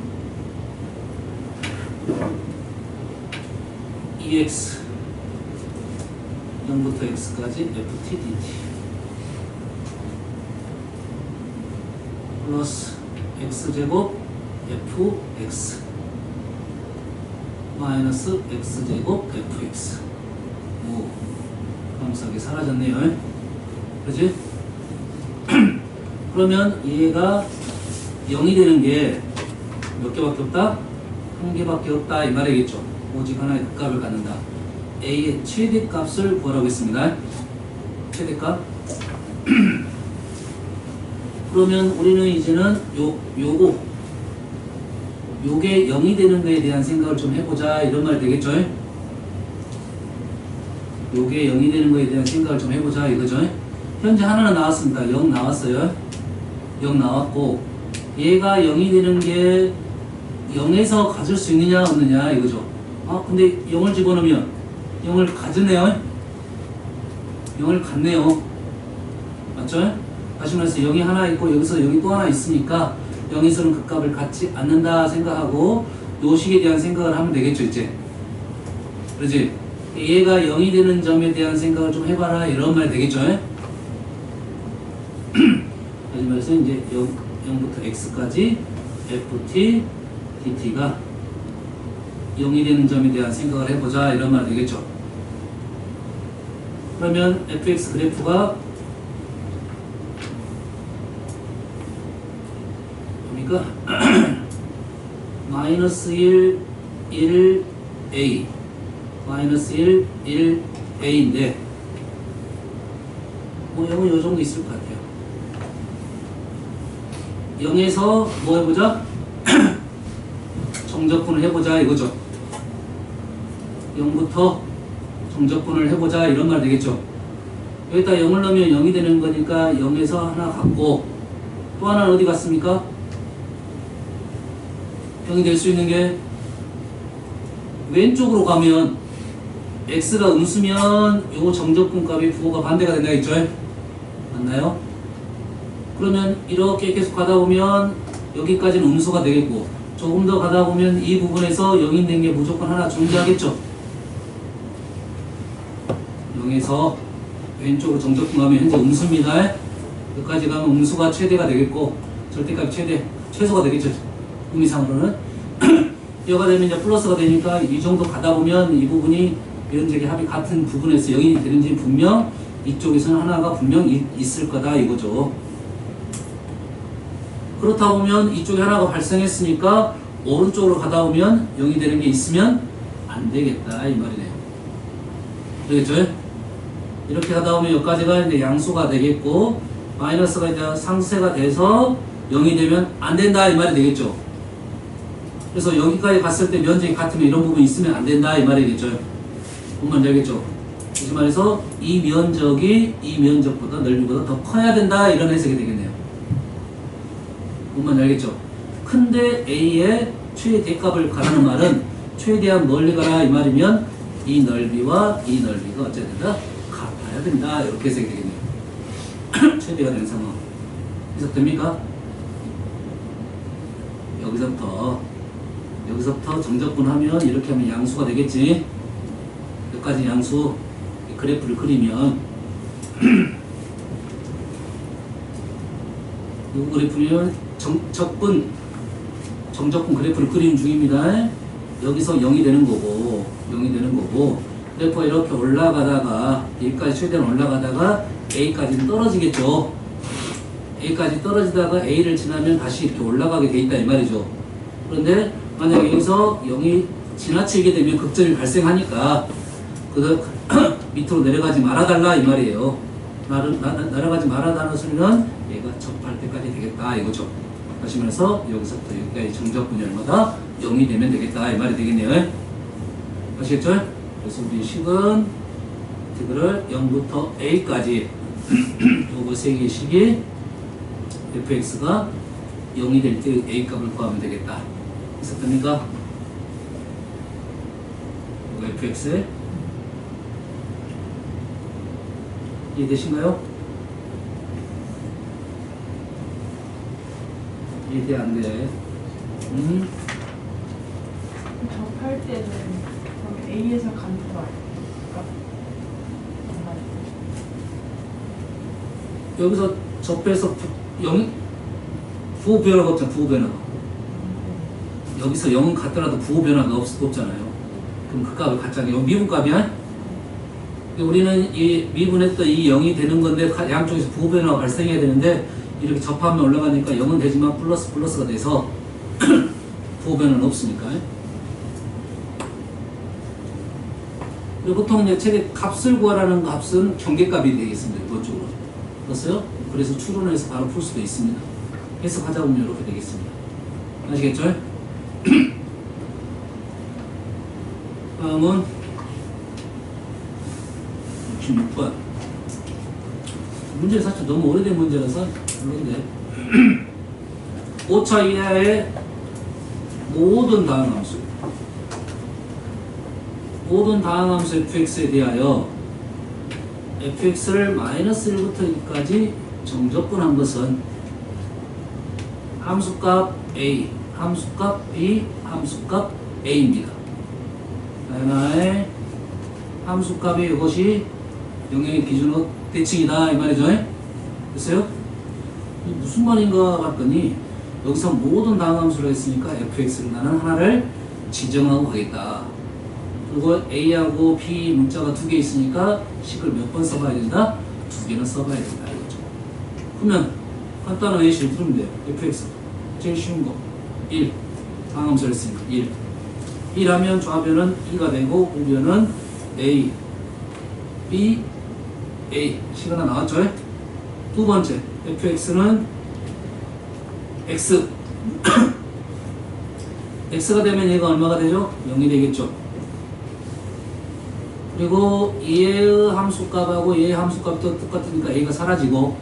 EX 0부터 X까지 FT DT 플러스 X제곱 FX 마이너스 X제곱 FX 오, 감사하게 사라졌네요. 그렇지? 그러면 얘가 0이 되는 게 몇 개밖에 없다? 한 개밖에 없다 이 말이겠죠. 오직 하나의 극값을 갖는다. A의 최대값을 구하라고 했습니다. 최대값. 그러면 우리는 이제는 요게 0이 되는 거에 대한 생각을 좀 해보자 이런 말 되겠죠. 요게 0이 되는 거에 대한 생각을 좀 해보자 이거죠. 현재 하나는 나왔습니다. 0 나왔어요. 0 나왔고 얘가 0이 되는 게 0에서 가질 수 있느냐 없느냐 이거죠. 근데 0을 집어넣으면 0을 가지네요. 0을 갖네요. 맞죠? 다시 말해서 0이 하나 있고 여기서 0이 또 하나 있으니까 0에서는 극값을 갖지 않는다 생각하고 요식에 대한 생각을 하면 되겠죠 이제. 그렇지? 얘가 0이 되는 점에 대한 생각을 좀 해봐라 이런 말 되겠죠. 다시 말해서 이제 0부터 x까지 ft dt가 0이 되는 점에 대한 생각을 해보자 이런 말 되겠죠. 그러면 fx 그래프가 뭡니까? 마이너스 1, 1a 마이너스 1, 1a인데 뭐 0은 요 정도 있을 것 같아요. 0에서 뭐 해보자? 정적분을 해보자 이거죠. 0부터 정적분을 해보자 이런 말 되겠죠. 여기다 0을 넣으면 0이 되는 거니까 0에서 하나 갖고 또 하나는 어디 갔습니까? 0이 될 수 있는 게 왼쪽으로 가면 x가 음수면 요 정적분 값이 부호가 반대가 된다 했죠. 맞나요? 그러면 이렇게 계속 가다 보면 여기까지는 음수가 되겠고 조금 더 가다 보면 이 부분에서 0이 된 게 무조건 하나 존재하겠죠. 0에서 왼쪽으로 정적분 가면 현재 음수입니다. 여기까지 가면 음수가 최대가 되겠고 절대값 최소가 되겠죠. 의미상으로는 여가 되면 이제 플러스가 되니까 이 정도 가다 보면 이 부분이 이런 적이 합이 같은 부분에서 0이 되는지 분명 이쪽에서는 하나가 분명 있을 거다 이거죠. 그렇다 보면 이쪽에 하나가 발생했으니까 오른쪽으로 가다 보면 0이 되는 게 있으면 안 되겠다 이 말이네요. 되겠죠? 이렇게 가다 보면 여기까지가 이제 양수가 되겠고 마이너스가 이제 상쇄가 돼서 0이 되면 안 된다 이 말이 되겠죠. 그래서 여기까지 갔을 때 면적이 같으면 이런 부분이 있으면 안 된다 이 말이겠죠. 뭔 말인지 알겠죠? 다시 말해서 이 면적이 이 면적보다 넓이보다 더 커야 된다 이런 해석이 되겠네요. 뭔 말인지 알겠죠? 큰데 A의 최대값을 가라는 말은 최대한 멀리 가라 이 말이면 이 넓이와 이 넓이가 어찌 된다? 같아야 된다 이렇게 해석이 되겠네요. 최대가 되는 상황 해석됩니까? 여기서부터 정적분 하면 이렇게 하면 양수가 되겠지. 여기까지 양수 그래프를 그리면 이 그래프는 정적분 그래프를 그리는 중입니다. 여기서 0이 되는 거고 그래프가 이렇게 올라가다가 A까지 최대한 올라가다가 A까지는 떨어지겠죠. A까지 떨어지다가 A를 지나면 다시 이렇게 올라가게 돼 있다 이 말이죠. 그런데 만약에 여기서 0이 지나치게 되면 극점이 발생하니까 그 밑으로 내려가지 말아달라 이 말이에요. 내려가지 말아달라는 소리는 얘가 접할 때까지 되겠다 이거죠. 다시 말해서 여기서부터 여기까지 정적분이 얼마다 0이 되면 되겠다 이 말이 되겠네요. 아시겠죠? 그래서 우리 식은 이거를 0부터 A까지 요거 세 개의 식이 fx가 0이 될 때 A 값을 구하면 되겠다. 있었습니까? 요거 fx 이해되신가요? 이해 안 돼. 접할 때는 그럼 A에서 가는 거 아닐까? 여기서 접해서 부호 변화가 없잖아. 부호 변화가. 여기서 0은 같더라도 부호 변화가 없잖아요. 그럼 그 값을 갖자니 여기 미분 값이야? 우리는 이 미분했던 이 0이 되는 건데 양쪽에서 부호 변화가 발생해야 되는데 이렇게 접하면 올라가니까 0은 되지만 플러스가 돼서 부호 변화는 없으니까. 그리고 보통 이제 최대 값을 구하라는 값은 경계값이 되겠습니다. 이쪽으로. 그렇어요? 그래서 추론해서 바로 풀 수도 있습니다. 해석하자 보면 이렇게 되겠습니다. 아시겠죠? 다음은 66번. 문제 사실 너무 오래된 문제라서 그런데 5차 이하의 모든 다항함수 fx에 대하여 fx를 마이너스 1부터 2까지 정적분한 것은 함수값 a, 함수값 b, 함수값 a입니다. 하나의 함수값이 이것이 영역의 기준으로 대칭이다 이 말이죠. 됐어요? 무슨 말인가 봤더니 여기서 모든 다항함수를 했으니까 fx를 나는 하나를 지정하고 가겠다. 그리고 a하고 b 문자가 두 개 있으니까 식을 몇 번 써봐야 된다? 두 개는 써봐야 된다 이거죠. 그러면 간단한 예시를 들으면 돼요. fx 제일 쉬운 거 1 다항함수를 했으니까 1 하면 좌변은 2가 되고 우변은 a, b, a 식이 하나 나왔죠? 두 번째 fx는 x x가 되면 얘가 얼마가 되죠? 0이 되겠죠. 그리고 얘의 함수값하고 얘의 함수값도 똑같으니까 a가 사라지고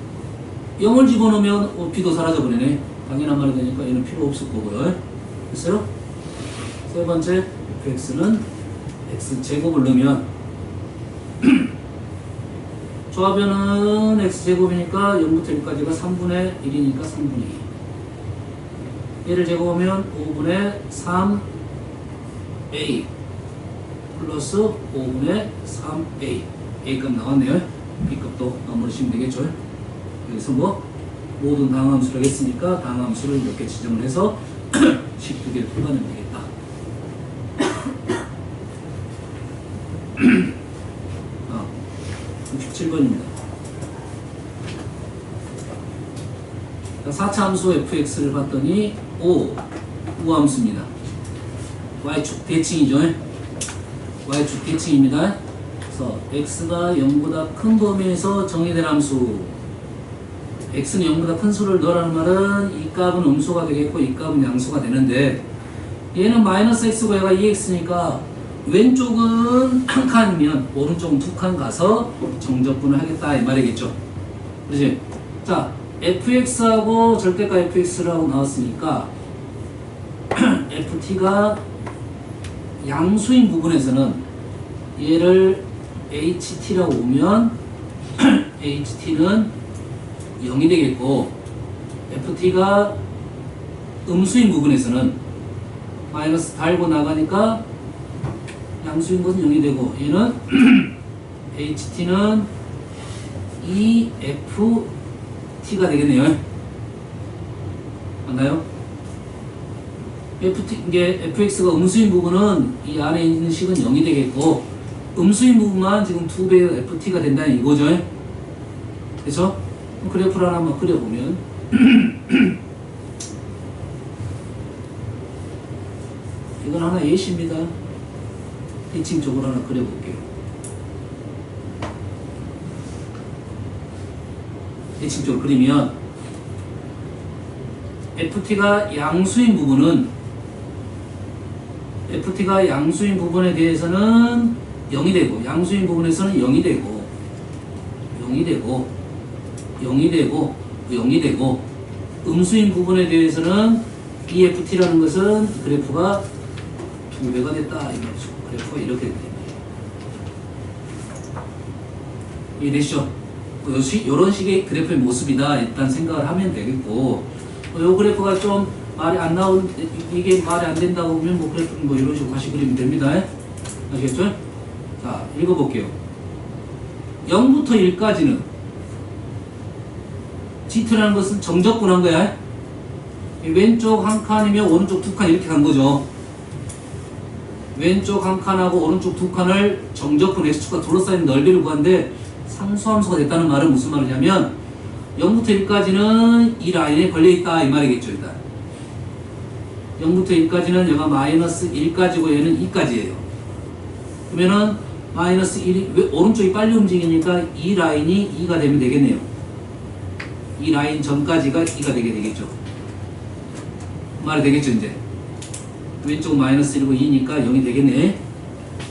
0을 집어넣으면 b도 사라져버리네. 당연한 말이 되니까 얘는 필요 없을 거고요. 됐어요? 세 번째 fx는 x제곱을 넣으면 조합변은 x제곱이니까 0부터 1까지가 3분의 1이니까 3분의 2 얘를 제곱하면 5분의 3a 플러스 5분의 3a a값 나왔네요. b값도 넣어버리시면 되겠죠. 여기서 뭐 모든 다항함수를 했으니까 다항함수를 이렇게 지정을 해서 식 두 개를 뽑아내면 되겠다. 아, 67번입니다. 자, 4차 함수 fx를 봤더니 5 우함수입니다. y축 대칭이죠. y축 대칭입니다. 그래서 x가 0보다 큰 범위에서 정의된 함수, x는 0보다 큰 수를 넣으라는 말은 이 값은 음수가 되겠고 이 값은 양수가 되는데, 얘는 마이너스 x고 얘가 2x니까 왼쪽은 한 칸이면 오른쪽은 두 칸 가서 정적분을 하겠다 이 말이겠죠. 그렇지? 자, fx하고 절대값 fx라고 나왔으니까 ft가 양수인 부분에서는 얘를 ht라고 보면 ht는 0이 되겠고, ft가 음수인 부분에서는 마이너스 달고 나가니까 양수인 것은 0이 되고, 얘는 ht는 2ft가 되겠네요. 맞나요? 이게 fx가 음수인 부분은 이 안에 있는 식은 0이 되겠고, 음수인 부분만 지금 2배의 ft가 된다는 이거죠. 그래서 그래프를 하나 한번 그려보면 이건 하나 예시입니다. 대칭 쪽으로 하나 그려볼게요. 대칭 쪽으로 그리면 ft가 양수인 부분에 대해서는 0이 되고, 양수인 부분에서는 0이 되고, 0이 되고, 0이 되고, 0이 되고, 음수인 부분에 대해서는 EFT라는 것은 그래프가 2배가 됐다 이 말이죠. 그래프가 이렇게 됩니다. 이해되시죠? 이런 식의 그래프의 모습이다 일단 생각을 하면 되겠고, 이 그래프가 좀 말이 안 나온, 이게 말이 안 된다고 보면 뭐 그래프는 뭐 이런 식으로 다시 그리면 됩니다. 아시겠죠? 자, 읽어볼게요. 0부터 1까지는 G트라는 것은 정적분한 거야. 왼쪽 한 칸이면 오른쪽 두 칸 이렇게 간 거죠. 왼쪽 한 칸하고 오른쪽 두 칸을 정적분 X축과 둘러싸인 넓이를 구하는데 상수함수가 됐다는 말은 무슨 말이냐면 0부터 1까지는 이 라인에 걸려있다 이 말이겠죠. 일단 0부터 1까지는 얘가 마이너스 1까지고 얘는 2까지예요. 그러면은 마이너스 1이 오른쪽이 빨리 움직이니까 이 라인이 2가 되면 되겠네요. 이 라인 전까지가 2가 되게 되겠죠. 말이 되겠죠. 이제 왼쪽 마이너스 1이고 2니까 0이 되겠네.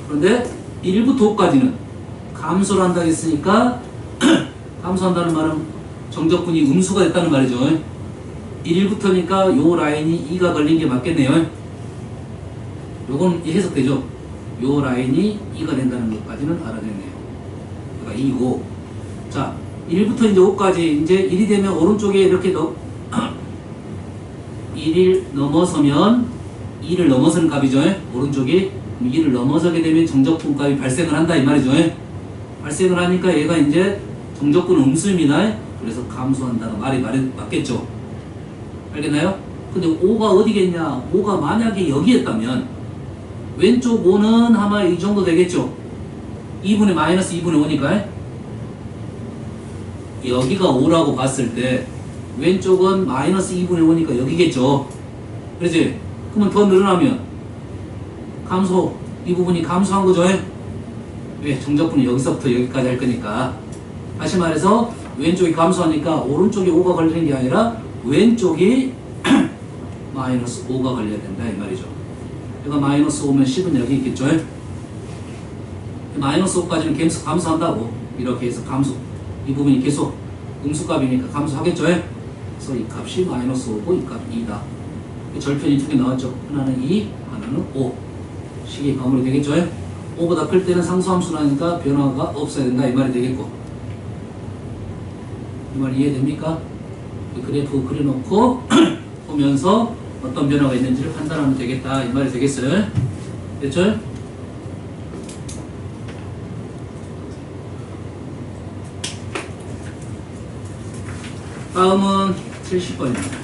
그런데 1부터 5까지는 감소를 한다고 했으니까 감소한다는 말은 정적분이 음수가 됐다는 말이죠. 1부터니까 요 라인이 2가 걸린 게 맞겠네요. 요건 해석되죠. 요 라인이 2가 된다는 것까지는 알아냈네요. 그러니까 2고, 자 1부터 이제 5까지 이제 1이 되면 오른쪽에 이렇게 1을 넘어서면 2를 넘어서는 값이죠. 오른쪽이 2를 넘어서게 되면 정적분 값이 발생을 한다 이 말이죠. 발생을 하니까 얘가 이제 정적분 음수입니다. 그래서 감소한다는 말이 맞겠죠. 알겠나요? 근데 5가 어디겠냐? 5가 만약에 여기였다면 왼쪽 5는 아마 이 정도 되겠죠. 2분의 마이너스 2분의 5니까 여기가 5라고 봤을 때 왼쪽은 마이너스 2분의 5니까 여기겠죠. 그렇지? 그러면 더 늘어나면 감소, 이 부분이 감소한 거죠. 왜? 정적분이 여기서부터 여기까지 할 거니까. 다시 말해서 왼쪽이 감소하니까 오른쪽에 5가 걸리는 게 아니라 왼쪽이 마이너스 5가 걸려야 된다 이 말이죠. 그러니까 마이너스 5면 10은 여기 있겠죠. 마이너스 5까지는 계속 감소한다고. 이렇게 해서 감소, 이 부분이 계속 음수값이니까 감소하겠죠. 그래서 이 값이 마이너스 5고 이 값이 2다. 절편이 두 개 나왔죠. 하나는 2, 하나는 5. 식이 마무리 되겠죠. 5보다 클 때는 상수함수 나니까 변화가 없어야 된다 이 말이 되겠고. 이 말 이해됩니까? 이 그래프 그려놓고 보면서 어떤 변화가 있는지를 판단하면 되겠다 이 말이 되겠어요. 됐죠? 다음은 70번입니다.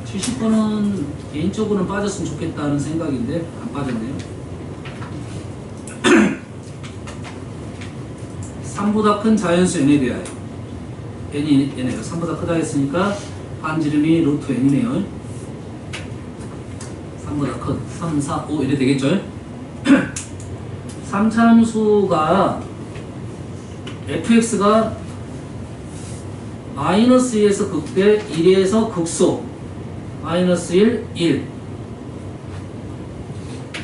70번은 개인적으로는 빠졌으면 좋겠다는 생각인데 안 빠졌네요. 3보다 큰 자연수 n에 대하여 n이네요. 3보다 크다 했으니까 반지름이 루트 n이네요. 3보다 큰 3, 4, 5 이래 되겠죠. 3차함수가 fx가 마이너스 2에서 극대 1에서 극소 마이너스 1, 1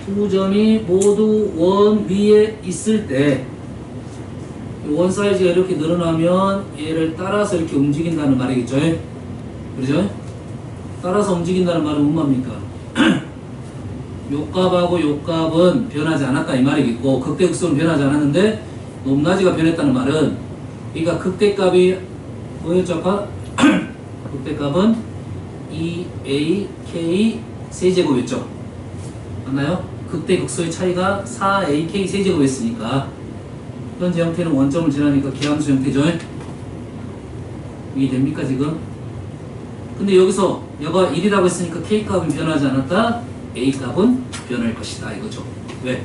두 점이 모두 원 위에 있을 때 원 사이즈가 이렇게 늘어나면 얘를 따라서 이렇게 움직인다는 말이겠죠. 그렇죠? 따라서 움직인다는 말은 뭔 말입니까? 요값하고 요값은 변하지 않았다 이 말이겠고 극대극소는 변하지 않았는데 높낮이가 변했다는 말은 그러니까 극대값이 뭐였죠 아까? 극대값은 2ak 세제곱이었죠. 맞나요? 극대극소의 차이가 4ak 세제곱이었으니까 현재 형태는 원점을 지나니까 기함수 형태죠. 이해됩니까 지금? 근데 여기서 얘가 1이라고 했으니까 k값은 변하지 않았다. a값은 변할 것이다 이거죠. 왜?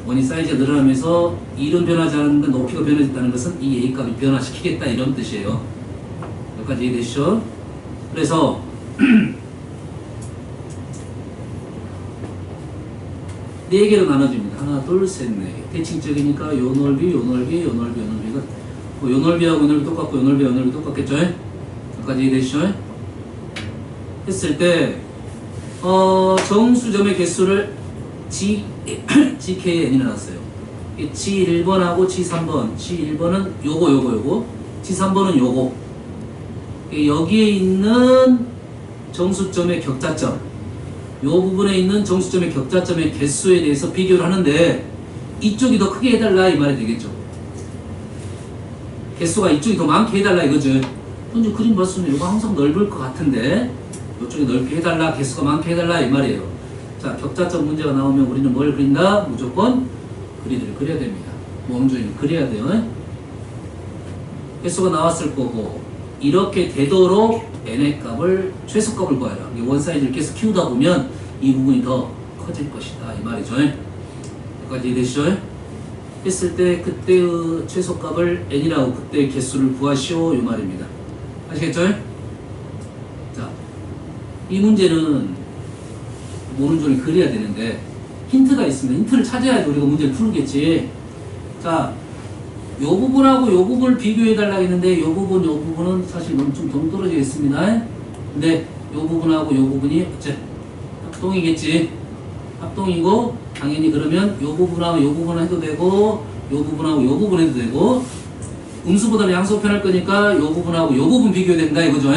원이 사이즈가 늘어나면서 1은 변하지 않았는데 높이가 변해졌다는 것은 이 a값이 변화시키겠다 이런 뜻이에요. 여기까지 이해되시죠? 그래서 4개로 나눠집니다. 하나, 둘, 셋, 네 개. 대칭적이니까 요 넓이, 요 넓이, 요 넓이, 요 넓이가 요 넓이하고 요 넓이 똑같고 요 넓이하고 요 넓이 똑같겠죠? 여기까지 이해되시죠? 했을 때 정수점의 개수를 GK에 n이 나왔어요. G1번하고 G3번. G1번은 요거. G3번은 요거. 여기에 있는 정수점의 격자점. 요 부분에 있는 정수점의 격자점의 개수에 대해서 비교를 하는데 이쪽이 더 크게 해달라 이 말이 되겠죠. 개수가 이쪽이 더 많게 해달라 이거죠. 현재 그림 봤으면 이거 항상 넓을 것 같은데 이쪽이 넓게 해달라 개수가 많게 해달라 이 말이에요. 자 격자점 문제가 나오면 우리는 뭘 그린다? 무조건 그리드를 그려야 됩니다. 모험주의는 그려야 돼요. 개수가 나왔을 거고 이렇게 되도록 n의 값을 최소값을 구하라. 원 사이즈를 계속 키우다 보면 이 부분이 더 커질 것이다 이 말이죠. 여기까지 이해되시죠? 했을 때 그때의 최소값을 n이라고 그때의 개수를 구하시오 이 말입니다. 아시겠죠? 자, 이 문제는 모른종이 그려야 되는데 힌트가 있습니다. 힌트를 찾아야 우리가 문제를 풀겠지. 자, 요 부분하고 요 부분을 비교해달라고 했는데 요 부분은 사실 좀 동떨어져 있습니다. 근데 요 부분하고 요 부분이 어째 합동이겠지. 합동이고 당연히 그러면 요 부분하고 요 부분 해도 되고 요 부분하고 요 부분 해도 되고 음수보다는 양수 편할 거니까 요 부분하고 요 부분 비교해야 된다 이거죠.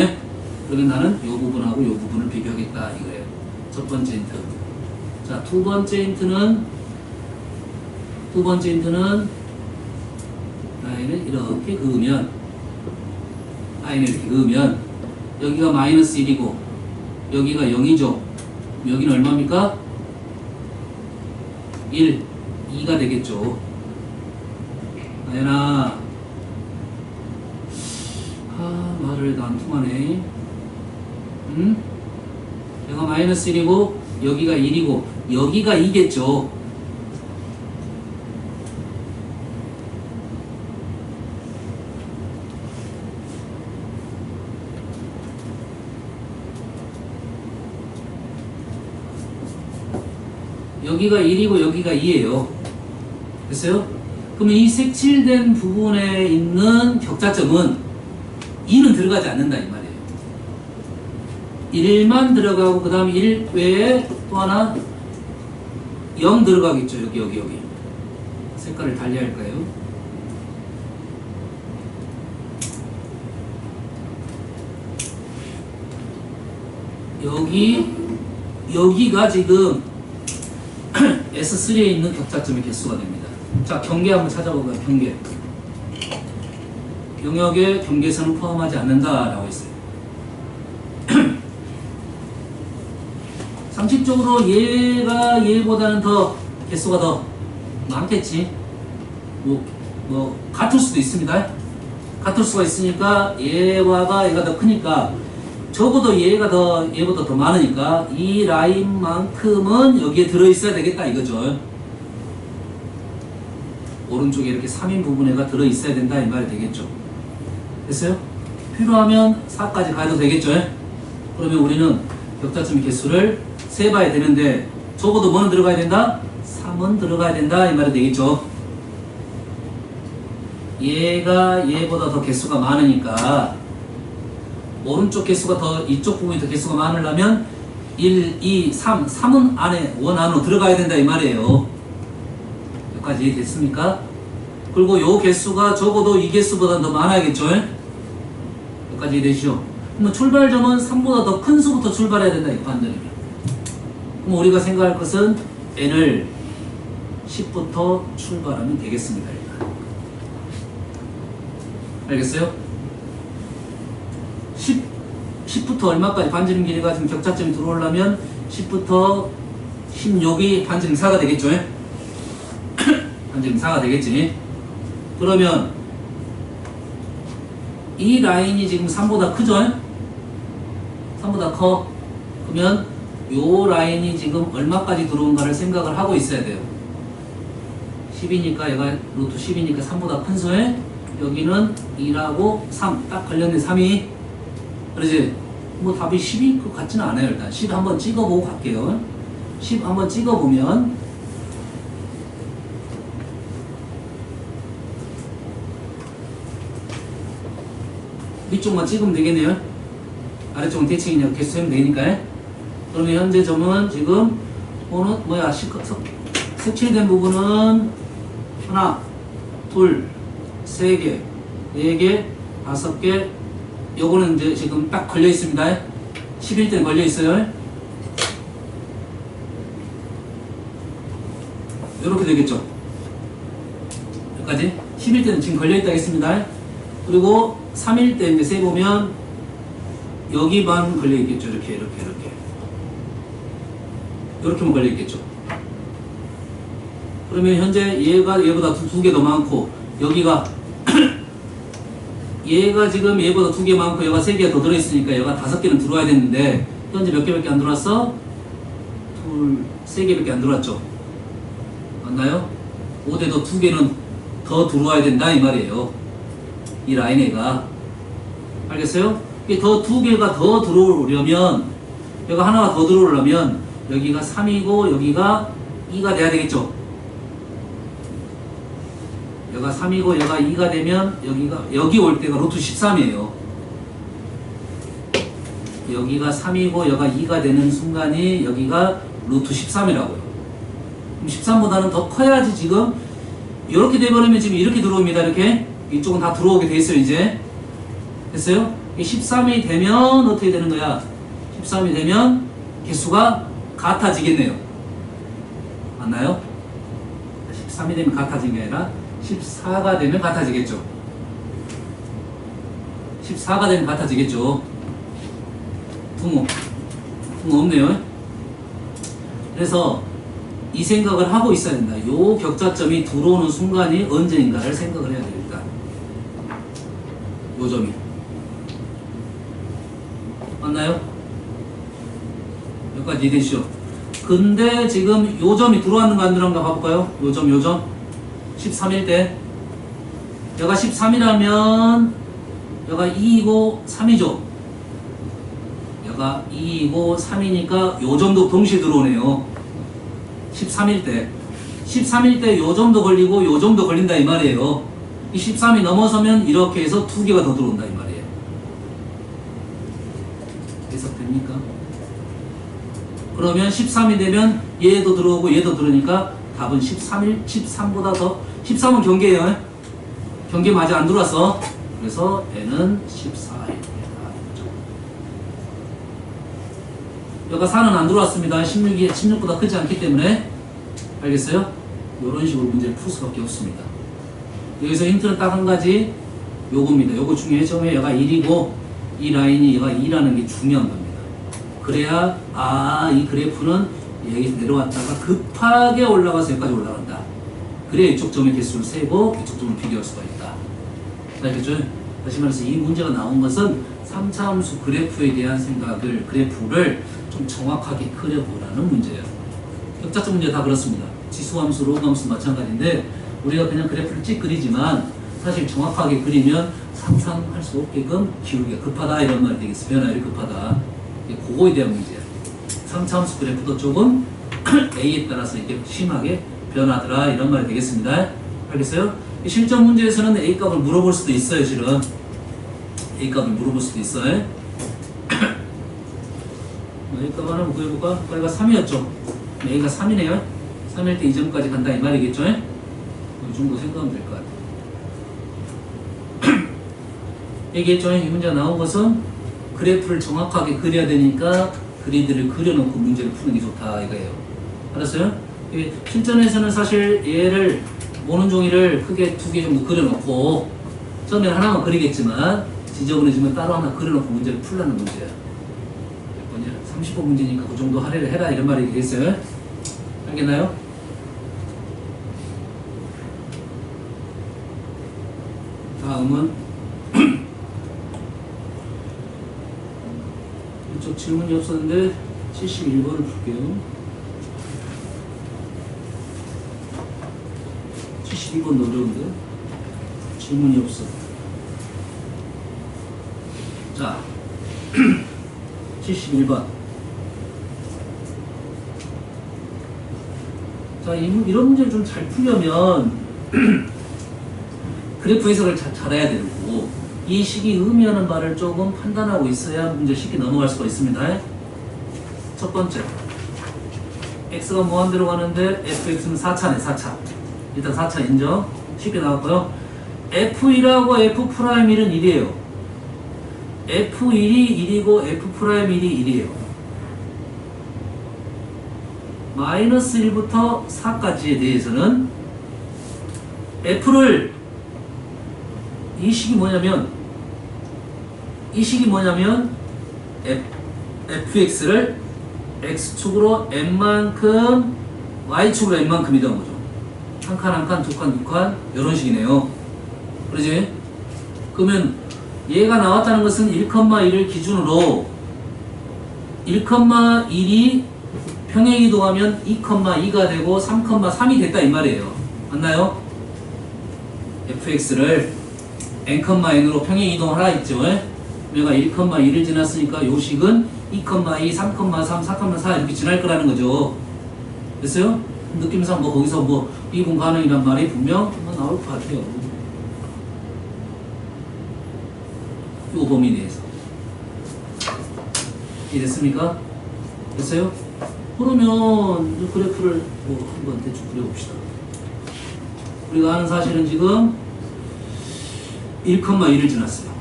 그러면 나는 요 부분하고 요 부분을 비교하겠다 이거예요. 첫 번째 힌트. 자, 두 번째 힌트는 라인을 이렇게 그으면 여기가 마이너스 1이고 여기가 0이죠. 여기는 얼마입니까? 1, 2가 되겠죠. 나연아 말을 안 통하네. 응? 여기가 마이너스 1이고 여기가 1이고 여기가 2겠죠. 여기가 1이고 여기가 2예요. 됐어요? 그러면 이 색칠된 부분에 있는 격자점은 2는 들어가지 않는다 이 말이에요. 1만 들어가고 그 다음에 1 외에 또 하나 0 들어가겠죠. 여기 색깔을 달리할까요? 여기가 지금 S3에 있는 격자점의 개수가 됩니다. 자, 경계 한번 찾아볼까요? 경계. 영역에 경계선은 포함하지 않는다라고 했어요. 상식적으로 얘보다는 더 개수가 더 많겠지. 뭐 같을 수도 있습니다. 같을 수가 있으니까 얘가 더 크니까 적어도 얘보다 더 많으니까 이 라인만큼은 여기에 들어있어야 되겠다 이거죠. 오른쪽에 이렇게 3인 부분에가 들어있어야 된다 이 말이 되겠죠. 됐어요? 필요하면 4까지 가도 되겠죠. 그러면 우리는 격자점 개수를 세봐야 되는데 적어도 뭐는 들어가야 된다? 3은 들어가야 된다 이 말이 되겠죠. 얘가 얘보다 더 개수가 많으니까 오른쪽 개수가 더 이쪽 부분이 더 개수가 많으려면 1, 2, 3, 3은 안에 원 안으로 들어가야 된다 이 말이에요. 여기까지 됐습니까? 그리고 요 개수가 적어도 이 개수보다 더 많아야겠죠. 여기까지 되시죠. 그러면 출발점은 3보다 더 큰 수부터 출발해야 된다 이거 반대로면. 그럼 우리가 생각할 것은 n을 10부터 출발하면 되겠습니다. 일단. 알겠어요? 10부터 얼마까지 반지름 길이가 지금 격자점이 들어오려면 10부터 16이 반지름 4가 되겠죠? 반지름 4가 되겠지? 그러면 이 라인이 지금 3보다 크죠? 3보다 커. 그러면 요 라인이 지금 얼마까지 들어온가를 생각을 하고 있어야 돼요. 10이니까 얘가 루트 10이니까 3보다 큰 수에 여기는 2라고 3 딱 걸렸네. 3이 그러지? 뭐 답이 10일 것 같지는 않아요. 일단 10 한번 찍어보고 갈게요. 10 한번 찍어보면 위쪽만 찍으면 되겠네요. 아래쪽은 대칭 그냥 개수 세면 되니까. 그러면 현재 점은 지금 어느 뭐야 색칠된 부분은 하나, 둘, 세 개, 네 개, 다섯 개. 요거는 이제 지금 딱 걸려 있습니다. 11대는 걸려 있어요. 요렇게 되겠죠. 여기까지 11대는 지금 걸려 있다 했습니다. 그리고 3일 때 이제 세보면 여기만 걸려 있겠죠. 이렇게 이렇게만 걸려 있겠죠. 그러면 현재 얘가 얘보다 두 개 더 많고 여기가 얘가 지금 얘보다 2개 많고 얘가 3개가 더 들어있으니까 얘가 5개는 들어와야 되는데 현재 몇 개밖에 안 들어왔어? 3개밖에 안 들어왔죠. 맞나요? 5대도 2개는 더 들어와야 된다 이 말이에요. 이 라인에가. 알겠어요? 이게 더 2개가 더 들어오려면 얘가 하나가 더 들어오려면 여기가 3이고 여기가 2가 돼야 되겠죠. 여기가 3이고 여기가 2가 되면 여기 올 때가 루트 13이에요. 여기가 3이고 여기가 2가 되는 순간이 여기가 루트 13이라고요. 그럼 13보다는 더 커야지 지금 이렇게 돼버리면 지금 이렇게 들어옵니다. 이렇게 이쪽은 다 들어오게 돼 있어요. 이제 됐어요? 13이 되면 어떻게 되는 거야? 13이 되면 개수가 같아지겠네요. 맞나요? 13이 되면 같아진 게 아니라 14가 되면 같아지겠죠. 14가 되면 같아지겠죠. 붕어 없네요. 그래서 이 생각을 하고 있어야 된다. 요 격자점이 들어오는 순간이 언제인가를 생각을 해야 됩니다. 요 점이. 맞나요? 여기까지 이해되시죠? 근데 지금 요 점이 들어왔는가 안 들어왔는가 봐볼까요? 요 점 13일 때 여기가 13이라면 여기가 2이고 3이죠. 여기가 2이고 3이니까 요 점도 동시에 들어오네요. 13일 때 요 점도 걸리고 요 점도 걸린다 이 말이에요. 이 13이 넘어서면 이렇게 해서 2개가 더 들어온다 이 말이에요. 해석됩니까? 그러면 13이 되면 얘도 들어오고 얘도 들어오니까 답은 13보다 더 13은 경계예요. 경계 맞아 안 들어왔어. 그래서 n은 14입니다. 여기가 4는 안 들어왔습니다. 16보다 크지 않기 때문에. 알겠어요? 이런 식으로 문제를 풀 수밖에 없습니다. 여기서 힌트는 딱 한 가지 요겁니다. 요거 중요해. 처음에 얘가 1이고 이 라인이 얘가 2라는 게 중요한 겁니다. 그래야 이 그래프는 여기서 내려왔다가 급하게 올라가서 여기까지 올라간다. 그래야 이쪽 점의 개수를 세고 이쪽 점을 비교할 수가 있다. 알겠죠? 다시 말해서 이 문제가 나온 것은 3차 함수 그래프에 대한 생각을, 그래프를 좀 정확하게 그려보라는 문제예요. 격자점 문제 다 그렇습니다. 지수함수, 로그함수 마찬가지인데 우리가 그냥 그래프를 찍 그리지만 사실 정확하게 그리면 상상할 수 없게끔 기울기가 급하다 이런 말이 되겠어. 변화율이 급하다. 그거에 대한 문제야. 3차함수 그래프도 조금 A에 따라서 이렇게 심하게 변하더라 이런 말이 되겠습니다. 알겠어요? 실전 문제에서는 A 값을 물어볼 수도 있어요. 실은 A 값을 물어볼 수도 있어요. A 값 하나 구해볼까? 아까 3이었죠? A가 3이네요. 3일 때 이 점까지 간다 이 말이겠죠? 이 정도 생각하면 될 것 같아요. 얘기했죠? 이 문제가 나온 것은 그래프를 정확하게 그려야 되니까 그리드를 그려놓고 문제를 푸는 게 좋다 이거예요. 알았어요? 실전에서는 사실 얘를 모는 종이를 크게 2개 정도 그려놓고 처음에 하나만 그리겠지만 지저분해지면 따로 하나 그려놓고 문제를 풀라는 문제야. 몇 번이야? 30번 문제니까 그 정도 할애를 해라 이런 말이 되겠어요? 알겠나요? 다음은 이쪽 질문이 없었는데 71번을 볼게요. 72번도 어려운데 질문이 없어. 자 71번. 자 이런 문제를 좀 잘 풀려면 그래프 해석을 잘해야 되고 이 식이 의미하는 바를 조금 판단하고 있어야 문제 쉽게 넘어갈 수가 있습니다. 첫 번째 x가 무한대로 가는데 fx는 4차네 4차. 일단 4차 인정. 쉽게 나왔고요. f1하고 f'1은 1이에요. f1이 1이고 f'1이 1이에요. 마이너스 1부터 4까지에 대해서는 f를 이 식이 뭐냐면 fx를 x축으로 n만큼 y축으로 n만큼이다 거죠. 한 칸 한 칸 두 칸 두 칸 이런 식이네요. 그러지? 그러면 얘가 나왔다는 것은 1,1을 기준으로 1,1이 평행 이동하면 2,2가 되고 3,3이 됐다 이 말이에요. 맞나요? fx를 n,n으로 평행 이동하라 했죠. 얘가 1,1을 지났으니까 요 식은 2,2, 3,3, 4,4 이렇게 지날 거라는 거죠. 됐어요? 느낌상 뭐 거기서 뭐 미분 가능이란 말이 분명 나올 것 같아요. 요 범위 내에서. 이해됐습니까? 됐어요? 그러면 이 그래프를 뭐 한번 대충 그려봅시다. 우리가 아는 사실은 지금 1,1을 지났어요.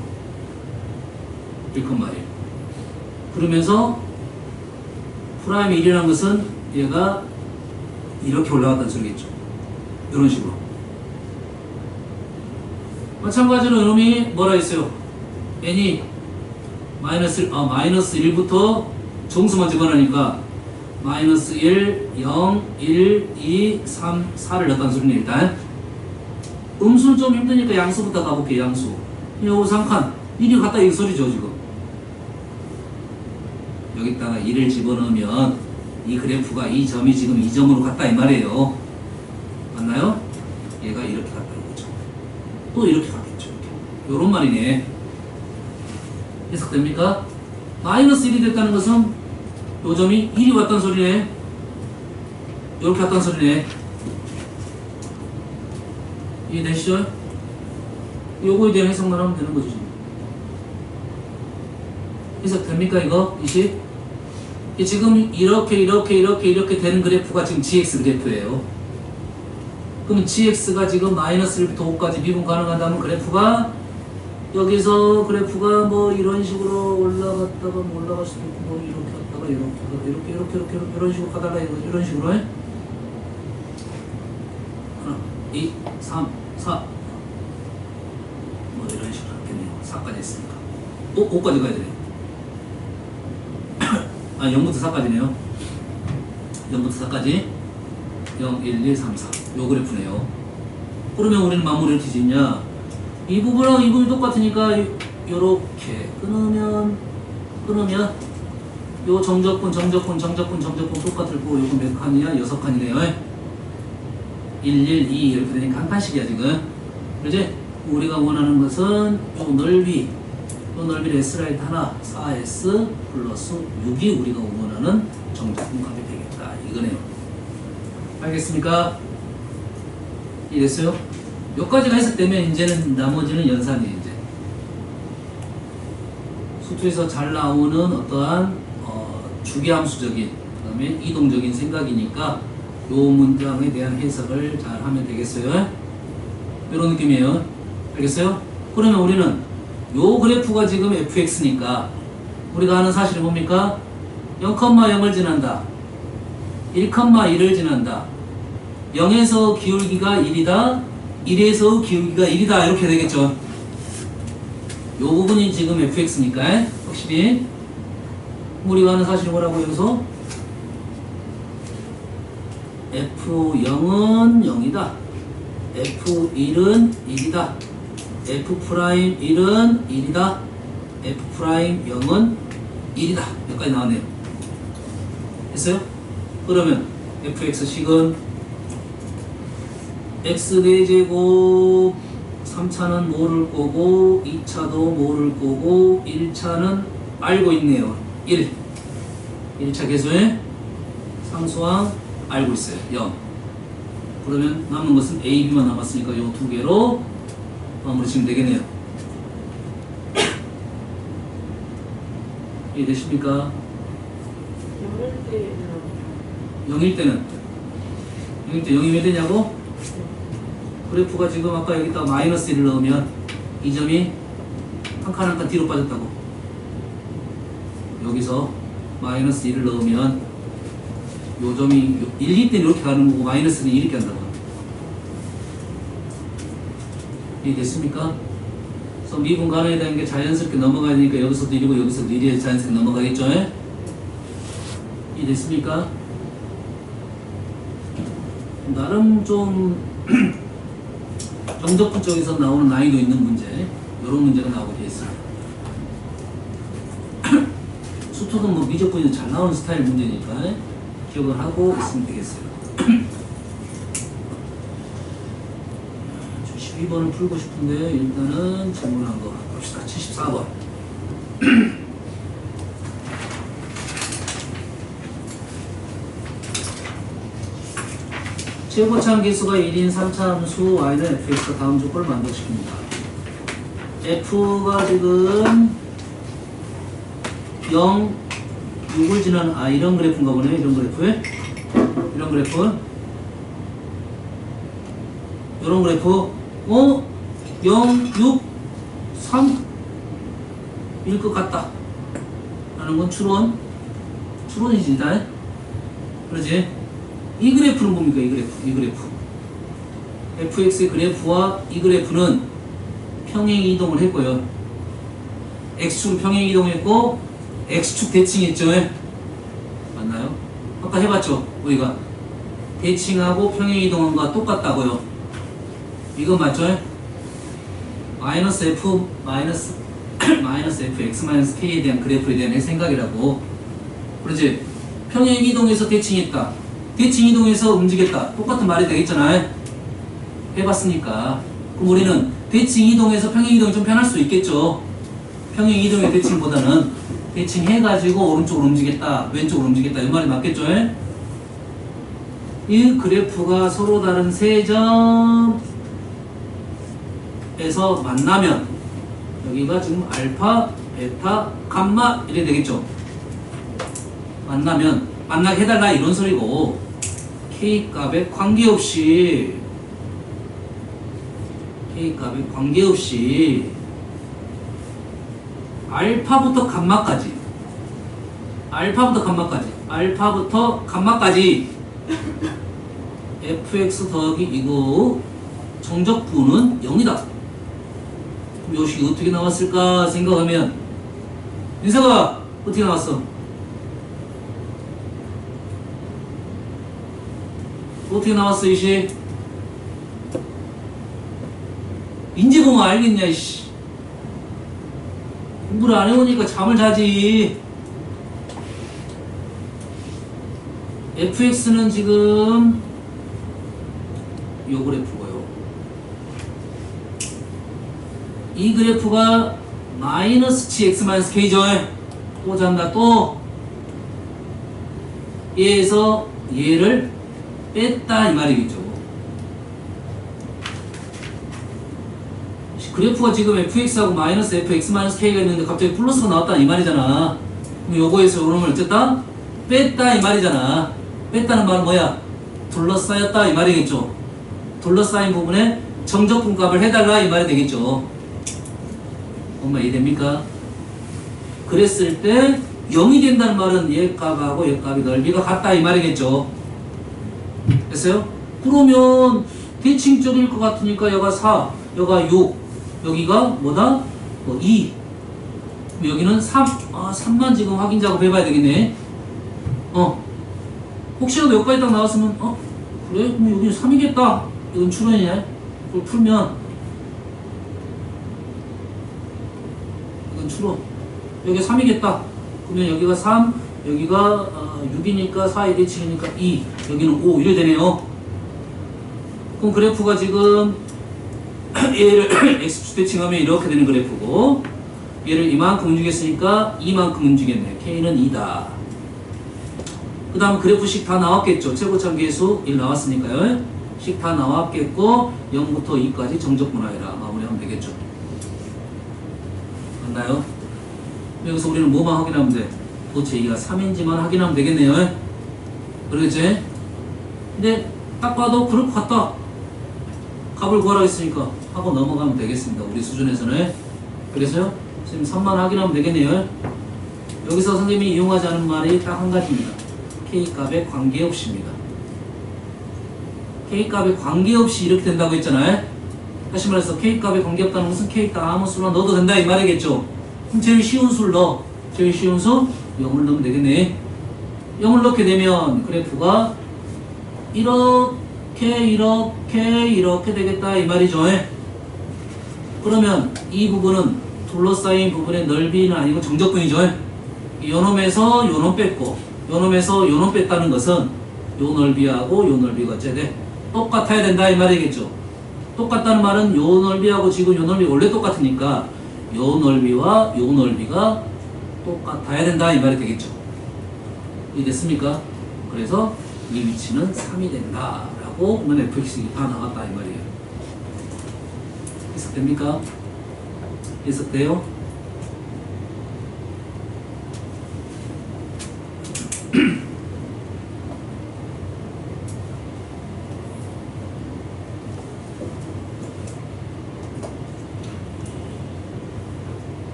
1,1. 그러면서 프라임 1이라는 것은 얘가 이렇게 올라갔다는 소리겠죠. 이런 식으로. 마찬가지로 이놈이 뭐라 했어요? n이 마이너스 1부터 정수만 집어넣으니까 마이너스 1, 0, 1, 2, 3, 4를 넣었다는 소리네. 일단 음수는 좀 힘드니까 양수부터 가볼게요. 양수. 요거 3칸 1이 같다 이 소리죠 지금. 여기다가 1을 집어넣으면 이 그래프가 이 점이 지금 이 점으로 갔다 이 말이에요. 맞나요? 얘가 이렇게 갔다 이거죠. 또 이렇게 갔겠죠. 이렇게. 요런 말이네. 해석됩니까? 마이너스 1이 됐다는 것은 요 점이 1이 왔다는 소리네. 이렇게 왔다는 소리네. 이해되시죠? 요거에 대한 해석만 하면 되는 거죠. 해석됩니까 이거? 이 식? 지금 이렇게 되는 그래프가 지금 gx 그래프예요. 그러면 gx가 지금 마이너스 1부터 5까지 미분 가능하다면 그래프가 여기서 그래프가 뭐 이런 식으로 올라갔다가 뭐 올라갈 수도 있고 뭐 이렇게 갔다가 이렇게 이런 식으로 가다가 이런 식으로 해. 하나, 2, 3, 4 뭐 이런 식으로 갔겠네요. 4까지 했으니까 또 5까지 가야 되네요. 0부터 4까지네요. 0부터 4까지 0, 1, 2, 3, 4 요 그래프네요. 그러면 우리는 마무리를 어떻게 짓냐? 이 부분하고 이 부분이 똑같으니까 요렇게 끊으면 요 정적분 똑같을 거고 요거 몇 칸이야? 6칸이네요. 1, 1, 2 이렇게 되니까 한 칸씩이야 지금. 그렇지? 우리가 원하는 것은 요 넓이, 요 넓이를 S라이트 하나 4S 플러스 6이 우리가 원하는 정적분 값이 되겠다 이거네요. 알겠습니까? 이해됐어요? 여기까지가 했었다면 이제는 나머지는 연산이에요. 이제 수투에서 잘 나오는 어떠한 주기함수적인 그 다음에 이동적인 생각이니까 요 문장에 대한 해석을 잘 하면 되겠어요. 이런 느낌이에요. 알겠어요? 그러면 우리는 요 그래프가 지금 fx니까 우리가 아는 사실이 뭡니까? 0,0을 지난다. 1,1을 지난다. 0에서 기울기가 1이다. 1에서 기울기가 1이다. 이렇게 되겠죠. 요 부분이 지금 fx니까 확실히 우리가 아는 사실이 뭐라고 여기서 f0은 0이다. f1은 1이다. f'1은 1이다. f'0은 1이다. 여기까지 나왔네요. 됐어요? 그러면 fx식은 x4제곱 3차는 모를 거고 2차도 모를 거고 1차는 알고 있네요. 1차 계수에 상수항 알고 있어요. 0. 그러면 남은 것은 A, B만 남았으니까 이 두 개로 마무리 지으면 되겠네요. 이해되십니까? 0일 때는 0이 왜 되냐고? 그래프가 지금 아까 여기다 마이너스 1을 넣으면 이 점이 한 칸 한 칸 뒤로 빠졌다고. 여기서 마이너스 1을 넣으면 요 점이 1, 2 때는 이렇게 가는 거고 마이너스는 이렇게 한다고. 이해됐습니까? 그래서 미분 가능에 대한 게 자연스럽게 넘어가야 되니까 여기서도 1이고 여기서도 1이 자연스럽게 넘어가겠죠? 이해됐습니까? 나름 좀 정적분 쪽에서 나오는 난이도 있는 문제, 이런 문제가 나오게 되어 있어요. 수특은 뭐 미적분이 잘 나오는 스타일 문제니까 기억을 하고 있으면 되겠어요. 12번을 풀고 싶은데 일단은 질문한 거 봅시다. 74번. 최고차항 개수가 1인 3차 함수 y는 fx가 다음 조건을 만족시킵니다. f가 지금 0, 6을 지난 이런 그래프인가 보네. 이런 그래프에 이런 그래프 이런 그래프 0, 6, 3 일 것 같다 라는 건 추론이지 일단. 그러지? 이 그래프는 뭡니까? 이 그래프 fx의 그래프와 이 그래프는 평행 이동을 했고요. x축 평행 이동했고 x축 대칭했죠. 맞나요? 아까 해봤죠? 우리가 대칭하고 평행 이동한 거와 똑같다고요. 이거 맞죠? 마이너스 f 마이너스 fx 마이너스 k에 대한 그래프에 대한 생각이라고. 그렇지? 평행 이동해서 대칭했다. 대칭 이동해서 움직였다. 똑같은 말이 되겠잖아요. 해봤으니까. 그럼 우리는 대칭 이동해서 평행 이동이 좀 편할 수 있겠죠. 평행 이동의 대칭보다는 대칭해가지고 오른쪽으로 움직였다, 왼쪽으로 움직였다 이 말이 맞겠죠? 이 그래프가 서로 다른 세 점에서 만나면 여기가 지금 알파, 베타, 감마 이래 되겠죠? 만나면 만나게 해달라 이런 소리고 K값에 관계없이 알파부터 감마까지 fx 더하기 이거 정적분은 0이다. 그럼 요식이 어떻게 나왔을까 생각하면 민서가 어떻게 나왔어? 어떻게 나왔어 이시? 인지 보면 알겠냐 이씨. 공부를 안 해오니까 잠을 자지. fx는 지금 요 그래프고요. 이 그래프가 마이너스 gx-k죠. 또 잔다. 또 얘에서 얘를 뺐다 이 말이겠죠. 그래프가 지금 fx하고 마이너스 fx-k가 있는데 갑자기 플러스가 나왔다 이 말이잖아. 그럼 요거에서 요 놈을 어쨌다? 뺐다 이 말이잖아. 뺐다는 말은 뭐야? 둘러싸였다 이 말이겠죠. 둘러싸인 부분에 정적분값을 해달라 이 말이 되겠죠. 엄마 이해됩니까? 그랬을 때 0이 된다는 말은 얘 값하고 얘 값이 넓이가 같다 이 말이겠죠. 됐어요? 그러면 대칭적일 것 같으니까 여가 4, 여가 6, 여기가 뭐다? 2. 여기는 3. 3만 지금 확인 작업 해봐야 되겠네. 혹시라도 여기까지 딱 나왔으면 그래? 그럼 여기는 3이겠다. 이건 추론이냐? 그걸 풀면 이건 추론. 여기가 3이겠다. 그러면 여기가 3, 여기가 6이니까 4의 대칭이니까 2, 여기는 5 이래 되네요. 그럼 그래프가 지금 얘를 x축 대칭하면 이렇게 되는 그래프고 얘를 이만큼 움직였으니까 이만큼 움직였네. k는 2다. 그 다음 그래프식 다 나왔겠죠. 최고참 계수 1 나왔으니까요. 식 다 나왔겠고 0부터 2까지 정적분화해라. 마무리하면 되겠죠. 맞나요? 여기서 우리는 뭐만 확인하면 돼? 도대체 이가 3인지만 확인하면 되겠네요. 그러겠지? 근데 딱 봐도 그럴 것 같다. 값을 구하라 했으니까 하고 넘어가면 되겠습니다. 우리 수준에서는. 그래서요, 선생님 3만 확인하면 되겠네요. 여기서 선생님이 이용하지 않은 말이 딱 한 가지입니다. K값에 관계없이입니다. K값에 관계없이 이렇게 된다고 했잖아요. 다시 말해서 K값에 관계없다는 것은 K값 아무 수나 넣어도 된다 이 말이겠죠. 그럼 제일 쉬운 수를 넣어. 제일 쉬운 수 0을 넣으면 되겠네. 0을 넣게 되면 그래프가 이렇게 되겠다 이 말이죠. 그러면 이 부분은 둘러싸인 부분의 넓이는 아니고 정적분이죠. 요 놈에서 요 놈 뺐고 요 놈에서 요 놈 뺐다는 것은 요 넓이하고 요 넓이가 어째 똑같아야 된다 이 말이겠죠. 똑같다는 말은 요 넓이하고 지금 요 넓이 원래 똑같으니까 요 넓이와 요 넓이가 똑같아야 된다 이 말이 되겠죠. 이해됐습니까? 그래서 이 위치는 3이 된다 라고 보면 fx이 다 나왔다 이 말이에요. 해석됩니까? 해석돼요?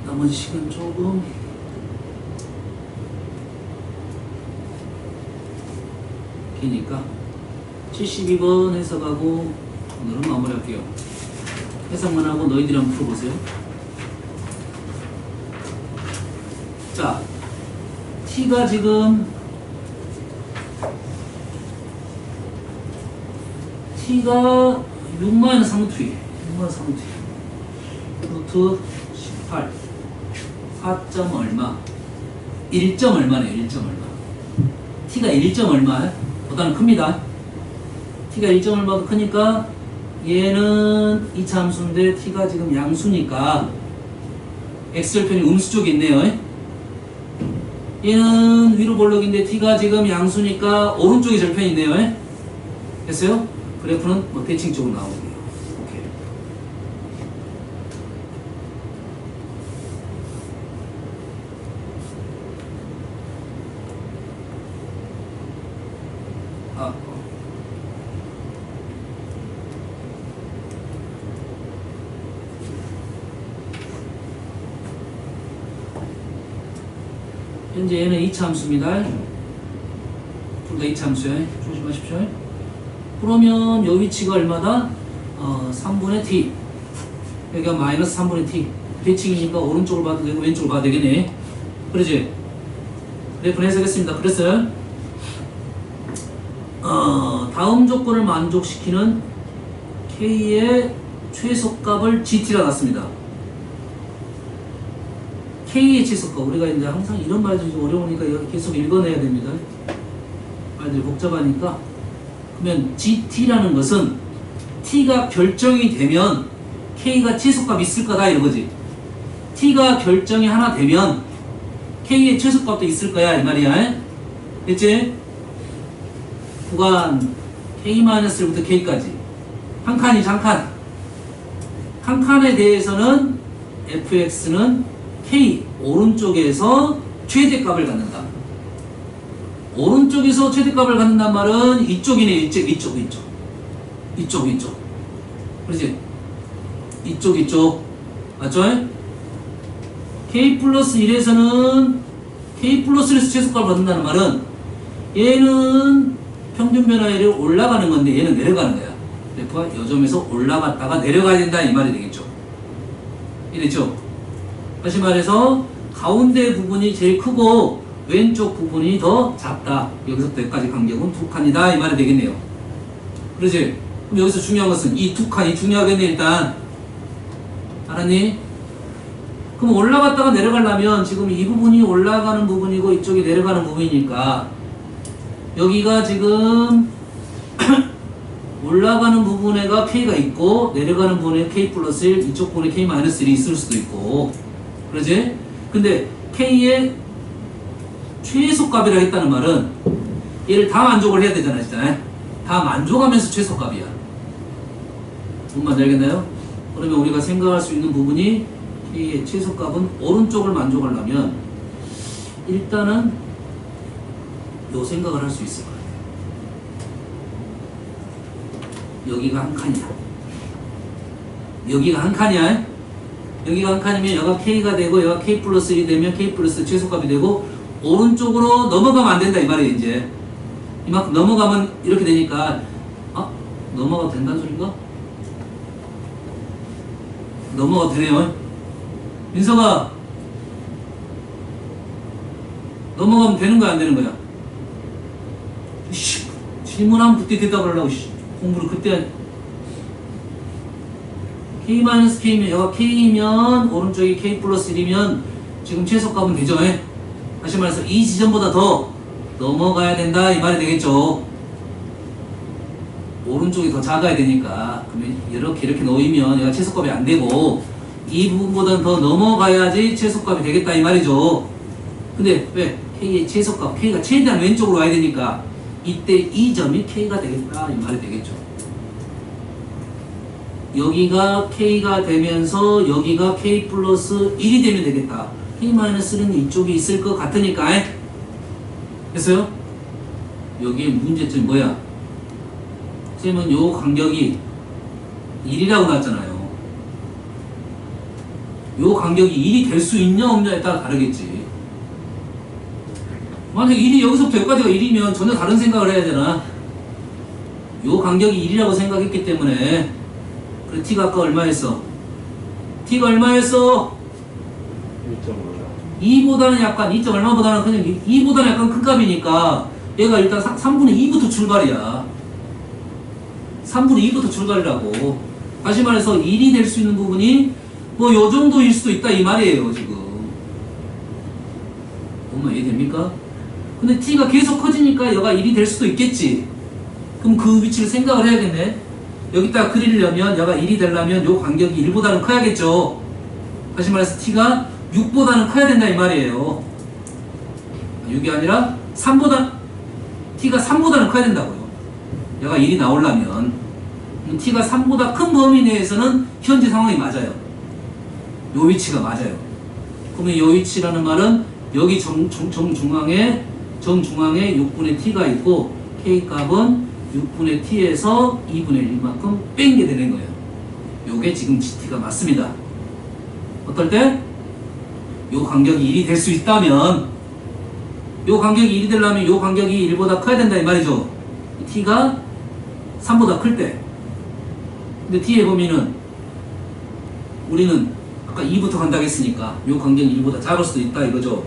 나머지 시간 조금 기니까 72번 해석하고 오늘은 마무리할게요. 해석만 하고 너희들이 한번 풀어보세요. 자, t가 지금 t가 6-3t 루트 18 4점 얼마 1점 얼마네요. 1점 얼마 t가 1점 얼마 보다는 큽니다. t가 1점 얼마도 크니까 얘는 이차 함수인데 t가 지금 양수니까 x절편이 음수 쪽에 있네요. 얘는 위로 볼록인데 t가 지금 양수니까 오른쪽에 절편이 있네요. 됐어요? 그래프는 뭐 대칭 쪽으로 나오고요. 오케이. 현재 얘는 2차 함수입니다. 둘 다 2차 함수예요. 조심하십시오. 그러면 요 위치가 얼마다? 3분의 t. 여기가 마이너스 3분의 t. 대칭이니까 오른쪽을 봐도 되고 왼쪽을 봐도 되겠네. 그러지? 그래프 해석했습니다. 그랬어요? 다음 조건을 만족시키는 k의 최소값을 gt라 놨습니다. K의 최소값, 우리가 이제 항상 이런 말들이 좀 어려우니까 계속 읽어내야 됩니다. 말들이 복잡하니까. 그러면 GT라는 것은 t가 결정이 되면 k가 최소값이 있을 거다 이거지. t가 결정이 하나 되면 k의 최소값도 있을 거야 이 말이야. 됐지? 구간 k-1부터 k까지 한 칸이지 한 칸. 한 칸에 대해서는 fx는 k 오른쪽에서 최대값을 갖는다. 오른쪽에서 최대값을 갖는단 말은 이쪽이네. 이쪽. 그렇지? 이쪽. 맞죠? k 플러스 1에서는 k 플러스 1에서 최소값을 받는다는 말은 얘는 평균 변화율이 올라가는 건데 얘는 내려가는 거야. 그래프가 요점에서 올라갔다가 내려가야 된다 이 말이 되겠죠. 이랬죠? 다시 말해서 가운데 부분이 제일 크고 왼쪽 부분이 더 작다. 여기서부터 여기까지 간격은 두 칸이다 이 말이 되겠네요. 그렇지? 그럼 여기서 중요한 것은 이 두 칸이 중요하겠네 일단. 알았니? 그럼 올라갔다가 내려가려면 지금 이 부분이 올라가는 부분이고 이쪽이 내려가는 부분이니까 여기가 지금 올라가는 부분에가 K가 있고 내려가는 부분에 K 플러스 1 이쪽 부분에 K 마이너스 1이 있을 수도 있고 그러지? 근데 K의 최소값이라 했다는 말은 얘를 다 만족을 해야 되잖아 진짜. 다 만족하면서 최소값이야. 무슨 말인지 알겠나요? 그러면 우리가 생각할 수 있는 부분이 K의 최소값은 오른쪽을 만족하려면 일단은 요 생각을 할 수 있을 거야. 여기가 한 칸이야. 여기가 한 칸이야. 여기가 한 칸이면 여기가 K가 되고 여기가 K 플러스 1이 되면 K 플러스 최소값이 되고 오른쪽으로 넘어가면 안 된다 이 말이에요. 이제 이만큼 넘어가면 이렇게 되니까 넘어가도 된다는 소린가? 넘어가도 되네요. 민서가 넘어가면 되는 거야 안 되는 거야? 질문하면 그때 대답을 하려고 공부를 그때 K-K면 여기가 K이면 오른쪽이 K 플러스 1이면 지금 최소값은 되죠. 다시 말해서 이 지점보다 더 넘어가야 된다 이 말이 되겠죠. 오른쪽이 더 작아야 되니까 그러면 이렇게 놓이면 얘가 최소값이 안 되고 이 부분보다는 더 넘어가야지 최소값이 되겠다 이 말이죠. 근데 왜? K의 최소값 K가 최대한 왼쪽으로 와야 되니까 이때 이 점이 K가 되겠다 이 말이 되겠죠. 여기가 K가 되면서 여기가 K 플러스 1이 되면 되겠다. K-1은 이쪽이 있을 것 같으니까. 됐어요? 여기에 문제점이 뭐야? 쌤은 요 간격이 1이라고 나왔잖아요. 요 간격이 1이 될 수 있냐 없냐에 따라 다르겠지. 만약 1이 여기서부터 여기까지가 1이면 전혀 다른 생각을 해야 되나? 요 간격이 1이라고 생각했기 때문에 그래 T가 아까 얼마였어? T가 얼마였어? 2보다는 약간 2점 얼마보다는 그냥 2보다는 약간 큰 값이니까 얘가 일단 3분의 2부터 출발이야. 3분의 2부터 출발이라고. 다시 말해서 1이 될 수 있는 부분이 뭐 요 정도일 수도 있다 이 말이에요 지금. 엄마 이해됩니까? 근데 T가 계속 커지니까 얘가 1이 될 수도 있겠지. 그럼 그 위치를 생각을 해야겠네. 여기다 그리려면 얘가 1이 되려면 요 간격이 1보다는 커야겠죠. 다시 말해서 T가 6보다는 커야 된다 이 말이에요. 6이 아니라 3보다 T가 3보다는 커야 된다고요. 얘가 1이 나오려면 T가 3보다 큰 범위 내에서는 현재 상황이 맞아요. 요 위치가 맞아요. 그러면 요 위치라는 말은 여기 정중앙에 6분의 T가 있고 K값은 6분의 T에서 2분의 1만큼 뺀 게 되는 거예요. 요게 지금 GT가 맞습니다. 어떨 때? 요 간격이 1이 될 수 있다면 요 간격이 1이 되려면 요 간격이 1보다 커야 된다 이 말이죠. T가 3보다 클 때. 근데 뒤에 보면은 우리는 아까 2부터 간다고 했으니까 요 간격이 1보다 작을 수도 있다 이거죠.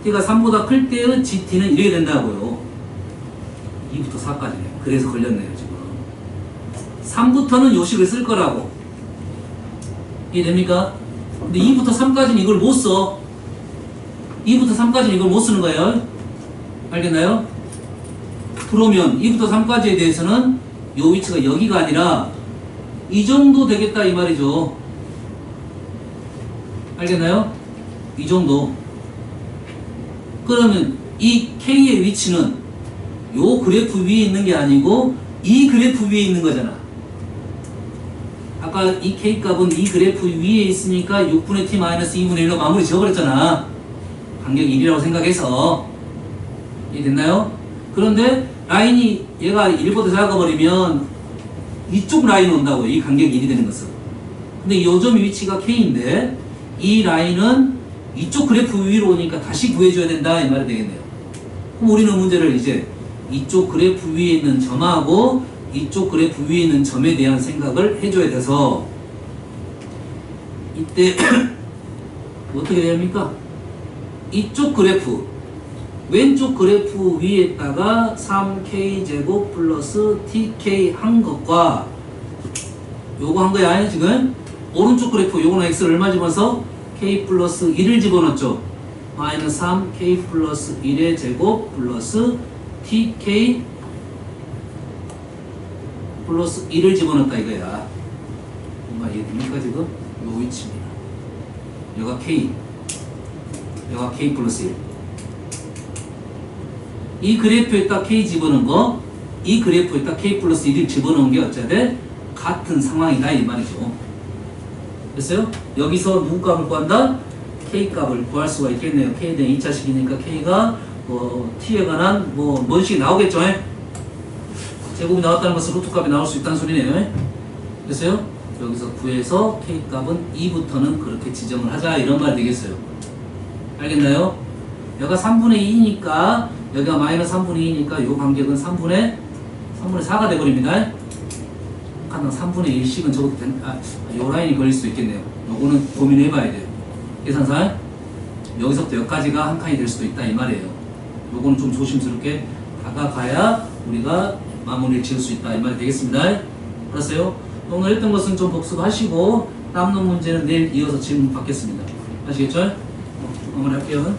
T가 3보다 클 때의 GT는 이렇게 된다고요. 2부터 4까지네요. 그래서 걸렸네요 지금. 3부터는 요식을 쓸 거라고. 이해됩니까? 근데 2부터 3까지는 이걸 못 써. 2부터 3까지는 이걸 못 쓰는 거예요. 알겠나요? 그러면 2부터 3까지에 대해서는 요 위치가 여기가 아니라 이 정도 되겠다 이 말이죠. 알겠나요? 이 정도. 그러면 이 K의 위치는 요 그래프 위에 있는 게 아니고 이 그래프 위에 있는 거잖아. 아까 이 K 값은 이 그래프 위에 있으니까 6분의 T-2분의 1로 마무리 지어버렸잖아. 간격 1이라고 생각해서. 이해됐나요? 그런데 라인이 얘가 1보다 작아버리면 이쪽 라인 온다고. 이 간격 1이 되는 것은. 근데 요점 위치가 K인데 이 라인은 이쪽 그래프 위로 오니까 다시 구해줘야 된다 이 말이 되겠네요. 그럼 우리는 문제를 이제 이쪽 그래프 위에 있는 점하고 이쪽 그래프 위에 있는 점에 대한 생각을 해줘야 돼서 이때 어떻게 해야 합니까? 이쪽 그래프 왼쪽 그래프 위에다가 3K제곱 플러스 TK 한 것과 요거 한 거야 지금. 오른쪽 그래프 요거는 X를 얼마 집어서 K 플러스 1을 집어넣었죠. 마이너스 3K 플러스 1의 제곱 플러스 TK 플러스 1을 집어넣었다 이거야. 뭔가 이해됩니까 지금? 요 위치입니다. 여가 K 여가 K 플러스 1. 이 그래프에다 K 집어넣은 거, 이 그래프에다 K 플러스 1을 집어넣은 게 어쩌돼? 같은 상황이다 이 말이죠. 됐어요? 여기서 누구 값을 구한다? K 값을 구할 수가 있겠네요. K에 대한 2차식이니까 K가 T에 관한 뭔 식이 나오겠죠? 제곱이 나왔다는 것은 루트 값이 나올 수 있다는 소리네요. 됐어요? 여기서 구해서 K 값은 2부터는 그렇게 지정을 하자 이런 말 되겠어요. 알겠나요? 여기가 3분의 2니까 여기가 마이너스 3분의 2니까 요 간격은 3분의 4가 돼버립니다. 한 3분의 1씩은 적어도 요 라인이 걸릴 수 있겠네요. 요거는 고민해 봐야 돼요. 계산상 여기서부터 여기까지가 한 칸이 될 수도 있다 이 말이에요. 요거는 좀 조심스럽게 다가가야 우리가 마무리를 지을 수 있다 이 말이 되겠습니다. 알았어요? 오늘 했던 것은 좀 복습하시고 남는 문제는 내일 이어서 질문 받겠습니다. 아시겠죠? 마무리할게요.